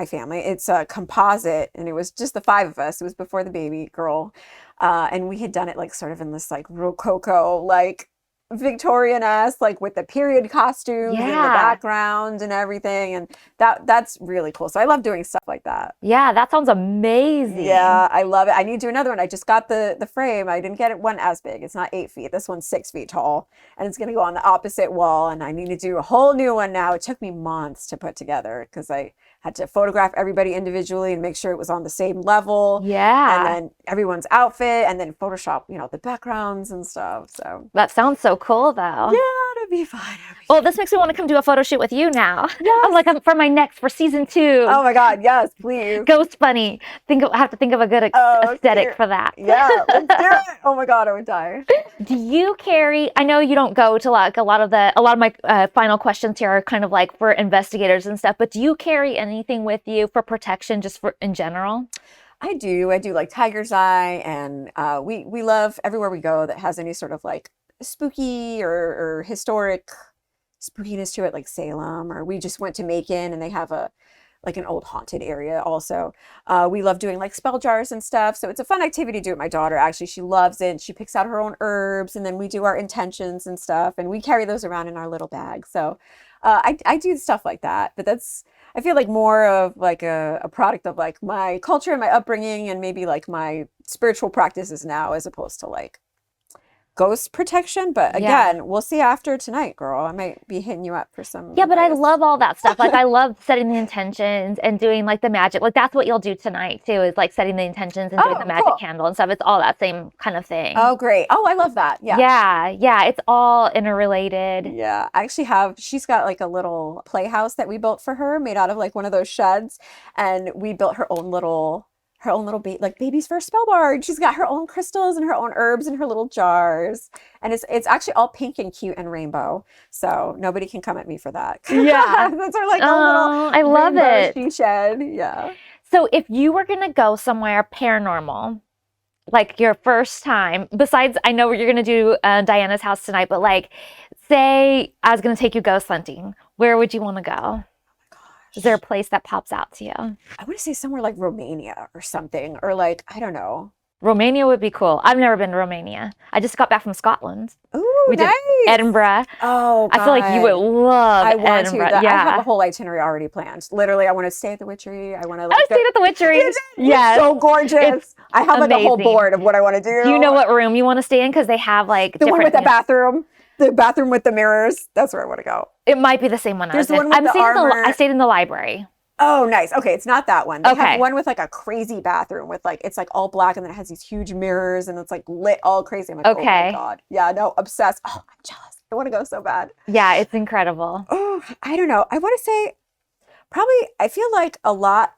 Speaker 2: family. It's a composite, and it was just the 5 of us. It was before the baby girl. And we had done it like sort of in this like Rococo, like Victorian-esque, like with the period costumes in the background and everything. And that's really cool. So I love doing stuff like that.
Speaker 1: Yeah, that sounds amazing.
Speaker 2: Yeah, I love it. I need to do another one. I just got the frame. I didn't get it one as big. It's not 8 feet. This one's 6 feet tall, and it's going to go on the opposite wall. And I need to do a whole new one now. It took me months to put together because I had to photograph everybody individually and make sure it was on the same level.
Speaker 1: Yeah.
Speaker 2: And then everyone's outfit, and then Photoshop, the backgrounds and stuff. So
Speaker 1: that sounds so cool, though.
Speaker 2: Yeah, it'll be fun.
Speaker 1: Well, this makes me want to come do a photo shoot with you now. Yes. I'm like, for season 2.
Speaker 2: Oh my God, yes, please.
Speaker 1: Ghost Bunny. I have to think of a good aesthetic for that.
Speaker 2: Yeah, let's do it. Oh my God, I would die.
Speaker 1: Do you carry? I know you don't go to like a lot of my final questions here are kind of like for investigators and stuff. But do you carry anything with you for protection, just for in general?
Speaker 2: I do like tiger's eye, and we love everywhere we go that has any sort of like spooky or historic spookiness to it, like Salem, or we just went to Macon and they have an old haunted area also. We love doing like spell jars and stuff. So it's a fun activity to do with my daughter. Actually, she loves it. She picks out her own herbs, and then we do our intentions and stuff, and we carry those around in our little bag. So I do stuff like that, but I feel like more of like a product of like my culture and my upbringing, and maybe like my spiritual practices now, as opposed to like ghost protection. But again, we'll see after tonight, girl. I might be hitting you up for some.
Speaker 1: Yeah, but I love all that stuff. Like I love setting the intentions and doing like the magic. Like that's what you'll do tonight too, is like setting the intentions and doing the magic candle and stuff. It's all that same kind of thing.
Speaker 2: Oh, great. Oh, I love that. Yeah.
Speaker 1: Yeah. It's all interrelated.
Speaker 2: Yeah. I actually she's got like a little playhouse that we built for her, made out of like one of those sheds. And we built her own little like baby's first spell bar. She's got her own crystals and her own herbs in her little jars, and it's actually all pink and cute and rainbow. So nobody can come at me for that.
Speaker 1: Yeah,
Speaker 2: that's our like little.
Speaker 1: I love it.
Speaker 2: She shed. Yeah.
Speaker 1: So if you were gonna go somewhere paranormal, like your first time, besides I know you're gonna do Diana's house tonight, but like, say I was gonna take you ghost hunting, where would you want to go? Is there a place that pops out to you? I
Speaker 2: want to say somewhere like Romania or something, or like, I don't know.
Speaker 1: Romania would be cool. I've never been to Romania. I just got back from Scotland.
Speaker 2: Ooh,
Speaker 1: we did Edinburgh.
Speaker 2: Oh, God.
Speaker 1: I feel like you would love Edinburgh.
Speaker 2: I have a whole itinerary already planned. Literally, I want to stay at the Witchery. I want to.
Speaker 1: I stayed at the Witchery.
Speaker 2: Yes. So gorgeous. I have like a whole board of what I want to do.
Speaker 1: Do you know what room you want to stay in? Because they have like
Speaker 2: the one with the bathroom. The bathroom with the mirrors. That's where I want to go.
Speaker 1: It might be the same one.
Speaker 2: There's the one with the armor.
Speaker 1: I stayed in the library.
Speaker 2: Oh, nice. Okay, it's not that one. They have one with like a crazy bathroom with like, it's like all black, and then it has these huge mirrors, and it's like lit all crazy. I'm like, oh my God. Yeah, no, obsessed. Oh, I'm jealous. I want to go so bad.
Speaker 1: Yeah, it's incredible.
Speaker 2: Oh, I don't know. I want to say probably, I feel like a lot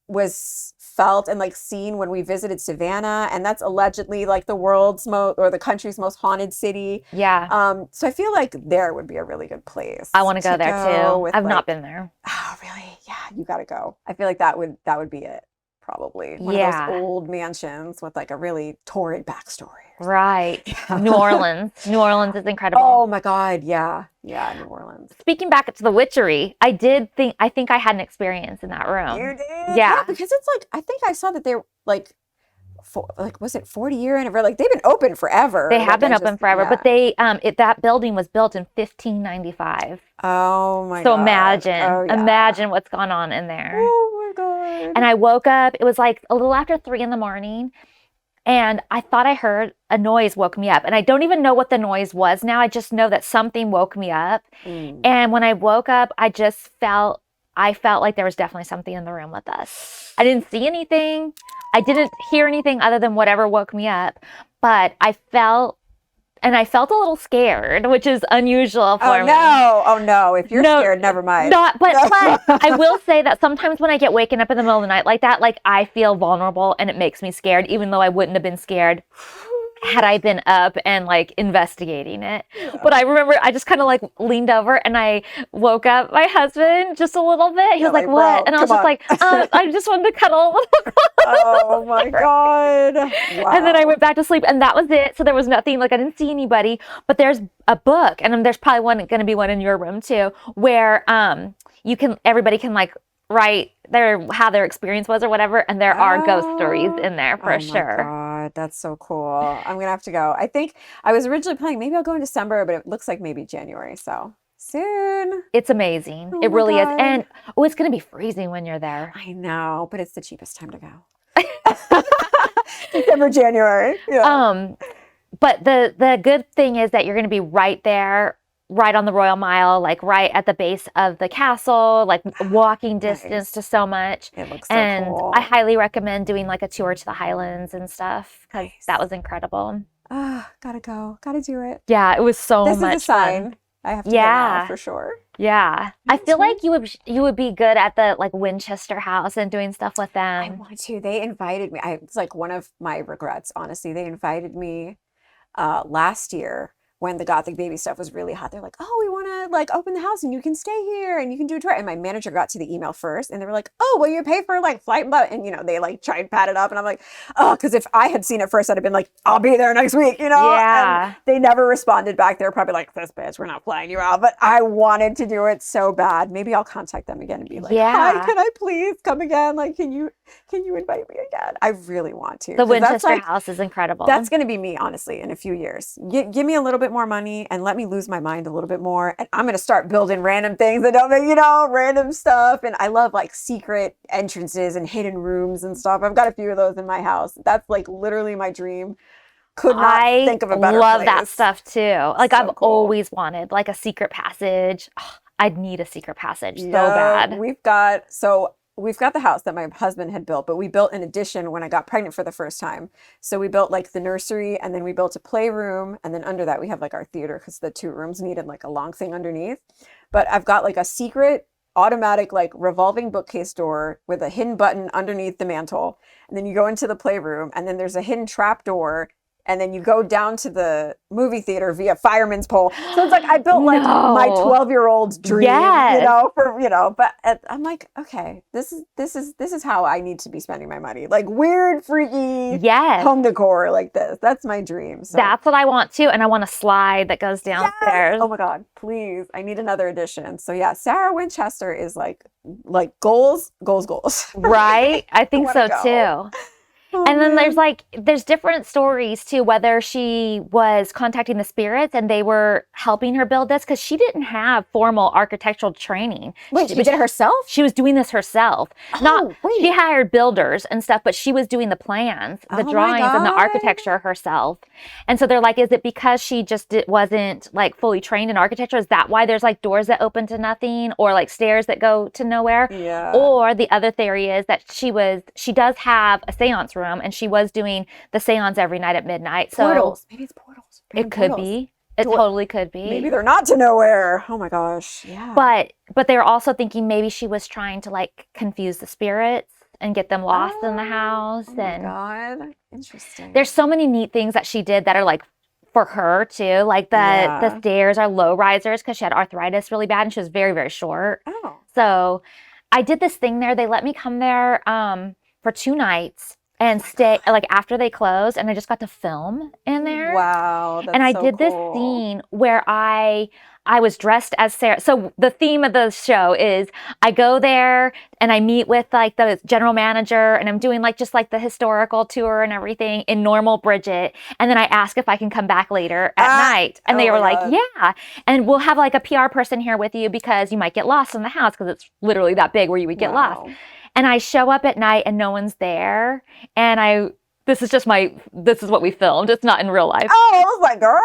Speaker 2: was felt and like seen when we visited Savannah, and that's allegedly like the world's or the country's most haunted city.
Speaker 1: Yeah.
Speaker 2: So I feel like there would be a really good place.
Speaker 1: I want to go there too. I've not been there.
Speaker 2: Oh, really? Yeah, you got to go. I feel like that would be it. Probably one of those old mansions with like a really torrid backstory.
Speaker 1: Right. Yeah. New Orleans is incredible.
Speaker 2: Oh my God. Yeah. Yeah. New Orleans.
Speaker 1: Speaking back to the Witchery, I think I had an experience in that room.
Speaker 2: You did?
Speaker 1: Yeah.
Speaker 2: Because it's like, I think I saw that they're like, was it 40-year anniversary? Like they've been open forever.
Speaker 1: They have been open forever, but that building was built in 1595.
Speaker 2: Oh my God.
Speaker 1: So imagine what's gone on in there.
Speaker 2: Oh my God.
Speaker 1: And I woke up, it was like a little after 3 a.m, and I thought I heard a noise woke me up. And I don't even know what the noise was now. I just know that something woke me up. And when I woke up, I felt like there was definitely something in the room with us. I didn't see anything. I didn't hear anything other than whatever woke me up. But I felt a little scared, which is unusual for me.
Speaker 2: Oh no. If you're scared, never mind.
Speaker 1: But I will say that sometimes when I get waken up in the middle of the night like that, like I feel vulnerable and it makes me scared, even though I wouldn't have been scared had I been up and like investigating it.
Speaker 2: Yeah.
Speaker 1: But I remember I just kind of like leaned over and I woke up my husband just a little bit. He
Speaker 2: Yeah,
Speaker 1: was like,
Speaker 2: like,
Speaker 1: what?
Speaker 2: bro,
Speaker 1: And I was
Speaker 2: come
Speaker 1: just
Speaker 2: on.
Speaker 1: like, I just wanted to cuddle.
Speaker 2: Oh my God. Wow.
Speaker 1: And then I went back to sleep and that was it. So there was nothing, like I didn't see anybody, but there's a book and there's probably going to be one in your room too, where everybody can like write how their experience was or whatever. And there are ghost stories in there for
Speaker 2: Oh my
Speaker 1: sure.
Speaker 2: God, that's so cool. I'm gonna have to go. I think I was originally planning, maybe I'll go in December, but it looks like maybe January. So soon.
Speaker 1: It's amazing.
Speaker 2: Oh
Speaker 1: It
Speaker 2: my
Speaker 1: really is.
Speaker 2: God.
Speaker 1: And it's going to be freezing when you're there.
Speaker 2: I know, but it's the cheapest time to go. December, January. Yeah.
Speaker 1: But the good thing is that you're going to be right there, right on the Royal Mile, like right at the base of the castle, like walking distance
Speaker 2: Nice.
Speaker 1: to so much.
Speaker 2: It looks so
Speaker 1: And
Speaker 2: cool.
Speaker 1: I highly recommend doing like a tour to the Highlands and stuff because
Speaker 2: Nice.
Speaker 1: that was incredible.
Speaker 2: Ah, gotta go. Gotta do it.
Speaker 1: Yeah, it was so
Speaker 2: This
Speaker 1: much
Speaker 2: is a sign.
Speaker 1: fun.
Speaker 2: I have to go now for sure.
Speaker 1: Yeah. I
Speaker 2: That's
Speaker 1: feel
Speaker 2: right.
Speaker 1: like you would be good at the like Winchester House and doing stuff with
Speaker 2: I
Speaker 1: them.
Speaker 2: want to. They invited me. It's like one of my regrets, honestly. They invited me last year when the Gothic baby stuff was really hot. They're like, oh, we want to like open the house and you can stay here and you can do a tour. And my manager got to the email first and they were like, oh, well, you pay for like flight and blah. And, they like try and pat it up. And I'm like, oh, because if I had seen it first, I'd have been like, I'll be there next week,
Speaker 1: Yeah.
Speaker 2: And they never responded back. They were probably like, this bitch, we're not flying you out. But I wanted to do it so bad. Maybe I'll contact them again and be like,
Speaker 1: Yeah.
Speaker 2: hi, can I please come again? Like, can you invite me again? I really want to.
Speaker 1: The
Speaker 2: 'Cause that's
Speaker 1: Winchester
Speaker 2: like,
Speaker 1: House is incredible.
Speaker 2: that's going to be me, honestly, in a few years. Give me a little bit more money and let me lose my mind a little bit more. And I'm going to start building random things that don't make, random stuff. And I love like secret entrances and hidden rooms and stuff. I've got a few of those in my house. That's like literally my dream. Could not think of a better
Speaker 1: love
Speaker 2: place.
Speaker 1: that stuff too. Like
Speaker 2: So
Speaker 1: I've
Speaker 2: cool.
Speaker 1: always wanted like a secret passage. Oh, I'd need a secret passage so
Speaker 2: Yeah,
Speaker 1: bad.
Speaker 2: We've got the house that my husband had built, but we built an addition when I got pregnant for the first time. So we built like the nursery and then we built a playroom. And then under that, we have like our theater because the 2 rooms needed like a long thing underneath. But I've got like a secret automatic like revolving bookcase door with a hidden button underneath the mantle. And then you go into the playroom and then there's a hidden trap door. And then you go down to the movie theater via fireman's pole. So it's like I built like my 12-year-old dream,
Speaker 1: Yes.
Speaker 2: but I'm like, okay, this is how I need to be spending my money. Like weird, freaky
Speaker 1: Yes.
Speaker 2: home decor like this. That's my dream. So
Speaker 1: That's what I want too. And I want a slide that goes
Speaker 2: yes!
Speaker 1: downstairs.
Speaker 2: Oh my God, please. I need another edition. So yeah, Sarah Winchester is like goals.
Speaker 1: Right? I think so
Speaker 2: wanna go.
Speaker 1: too.
Speaker 2: Oh,
Speaker 1: And then
Speaker 2: man.
Speaker 1: there's different stories too, whether she was contacting the spirits and they were helping her build this because she didn't have formal architectural training.
Speaker 2: Wait, she did it herself?
Speaker 1: She was doing this herself. She hired builders and stuff, but she was doing the plans, the
Speaker 2: Oh my
Speaker 1: drawings and the
Speaker 2: God.
Speaker 1: architecture herself. And so they're like, is it because she just wasn't like fully trained in architecture? Is that why there's like doors that open to nothing or like stairs that go to nowhere?
Speaker 2: Yeah.
Speaker 1: Or the other theory is that she does have a seance room and she was doing the seance every night at midnight. So
Speaker 2: portals. Maybe it's portals.
Speaker 1: it could
Speaker 2: Portals.
Speaker 1: be. It totally could be.
Speaker 2: Maybe they're not to nowhere. Oh my gosh. Yeah.
Speaker 1: But they were also thinking maybe she was trying to like confuse the spirits and get them lost in the house.
Speaker 2: Oh my
Speaker 1: And
Speaker 2: God. Interesting.
Speaker 1: there's so many neat things that she did that are like for her too. Like the stairs are low risers because she had arthritis really bad and she was very, very short.
Speaker 2: Oh.
Speaker 1: So I did this thing there. They let me come there for 2 nights and stay like after they closed, and I just got to film in there.
Speaker 2: Wow. That's
Speaker 1: And I
Speaker 2: so
Speaker 1: did this
Speaker 2: cool.
Speaker 1: scene where I was dressed as Sarah. So the theme of the show is I go there and I meet with like the general manager and I'm doing like just like the historical tour and everything in normal Bridget. And then I ask if I can come back later at night. And they
Speaker 2: oh
Speaker 1: were
Speaker 2: my
Speaker 1: like,
Speaker 2: God.
Speaker 1: yeah. And we'll have like a PR person here with you because you might get lost in the house because it's literally that big where you would get lost.
Speaker 2: Wow.
Speaker 1: And I show up at night and no one's there. And this is what we filmed. It's not in real life.
Speaker 2: Oh, I was like, girl,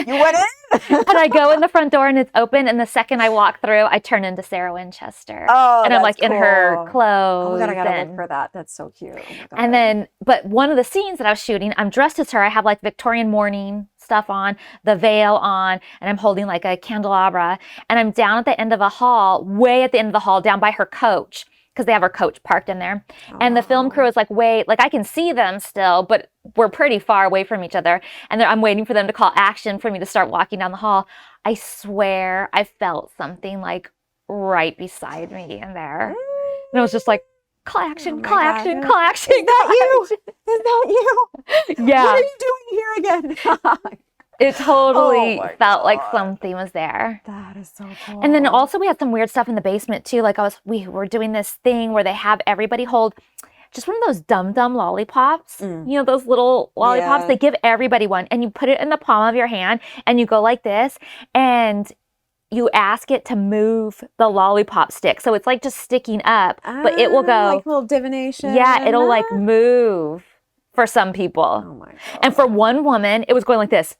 Speaker 2: you went in?
Speaker 1: And I go in the front door and it's open. And the second I walk through, I turn into Sarah Winchester.
Speaker 2: Oh,
Speaker 1: and I'm like
Speaker 2: that's
Speaker 1: in her
Speaker 2: cool.
Speaker 1: clothes.
Speaker 2: Oh my God, I gotta
Speaker 1: and,
Speaker 2: look for that. That's so cute. Oh my God.
Speaker 1: and then, but one of the scenes that I was shooting, I'm dressed as her. I have like Victorian mourning stuff on, the veil on, and I'm holding like a candelabra. And I'm down at the end of a hall, way at the end of the hall, down by her coach. because they have our coach parked in there.
Speaker 2: Oh,
Speaker 1: And the film
Speaker 2: wow.
Speaker 1: crew is like, wait, like I can see them still, but we're pretty far away from each other. And I'm waiting for them to call action for me to start walking down the hall. I swear I felt something like right beside me in there. And I was just like, call action,
Speaker 2: Oh my
Speaker 1: call
Speaker 2: God.
Speaker 1: action, call action.
Speaker 2: Is that you? Is that you?
Speaker 1: Yeah.
Speaker 2: What are you doing here again?
Speaker 1: It totally
Speaker 2: Oh my
Speaker 1: felt like
Speaker 2: God.
Speaker 1: something was there.
Speaker 2: That is so cool.
Speaker 1: And then also we had some weird stuff in the basement too. Like we were doing this thing where they have everybody hold just one of those dum-dum lollipops. You know, those little lollipops,
Speaker 2: Yeah.
Speaker 1: they give everybody one and you put it in the palm of your hand and you go like this and you ask it to move the lollipop stick. So it's like just sticking up, but it will go.
Speaker 2: Like a little divination.
Speaker 1: Yeah, it'll like move for some people.
Speaker 2: Oh my God.
Speaker 1: And for one woman, it was going like this.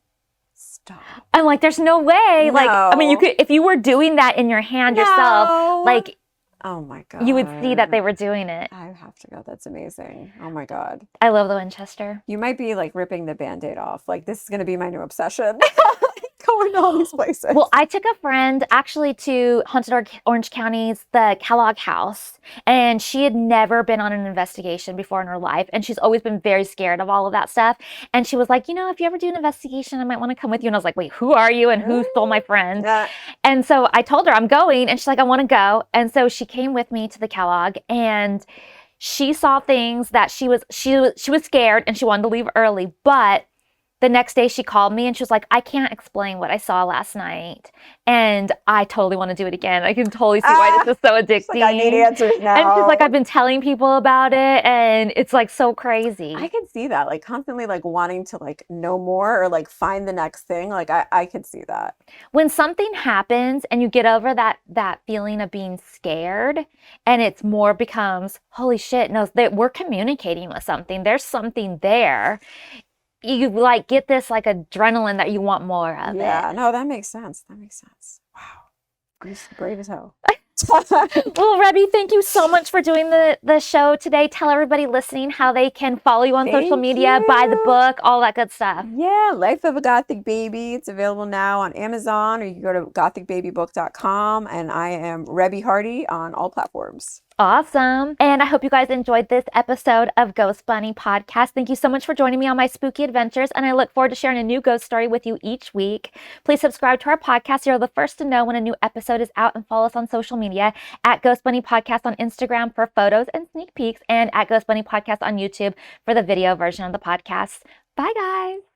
Speaker 2: Stop.
Speaker 1: I'm like, there's no way. Like, I mean, you
Speaker 2: No.
Speaker 1: could, if you were doing that in your hand yourself,
Speaker 2: No.
Speaker 1: like,
Speaker 2: Oh my God.
Speaker 1: you would see that they were doing it.
Speaker 2: I have to go. That's amazing. Oh my God.
Speaker 1: I love the Winchester.
Speaker 2: You might be like ripping the Band-Aid off. Like this is going to be my new obsession. Going to all these places.
Speaker 1: Well, I took a friend actually to Haunted Orange County's the Kellogg House, and she had never been on an investigation before in her life, and she's always been very scared of all of that stuff. And she was like, you know, if you ever do an investigation, I might want to come with you. And I was like, wait, who are you and who stole my friend? And so I told her I'm going, and she's like, I want to go. And so she came with me to the Kellogg, and she saw things that she was scared and she wanted to leave early, but the next day she called me and she was like, I can't explain what I saw last night. And I totally want to do it again. I can totally see why this is so addicting.
Speaker 2: Like, I need answers now.
Speaker 1: And she's like, I've been telling people about it and it's like so crazy.
Speaker 2: I can see that, like constantly like wanting to like know more or like find the next thing. Like I could see that.
Speaker 1: When something happens and you get over that feeling of being scared and it's more becomes, holy shit, no, we're communicating with something. There's something there. You like get this like adrenaline that you want more of it.
Speaker 2: Yeah, no, that makes sense. That makes sense. Wow. You're brave as hell.
Speaker 1: Well, Reby, thank you so much for doing the show today. Tell everybody listening how they can follow you on social media, buy the book, all that good stuff.
Speaker 2: Yeah, Life of a Gothic Baby. It's available now on Amazon, or you can go to gothicbabybook.com. And I am Reby Hardy on all platforms.
Speaker 1: Awesome. And I hope you guys enjoyed this episode of Ghost Bunny Podcast. Thank you so much for joining me on my spooky adventures, and I look forward to sharing a new ghost story with you each week. Please subscribe to our podcast so you're the first to know when a new episode is out, and follow us on social media at Ghost Bunny Podcast on Instagram for photos and sneak peeks, and at Ghost Bunny Podcast on YouTube for the video version of the podcast. Bye, guys.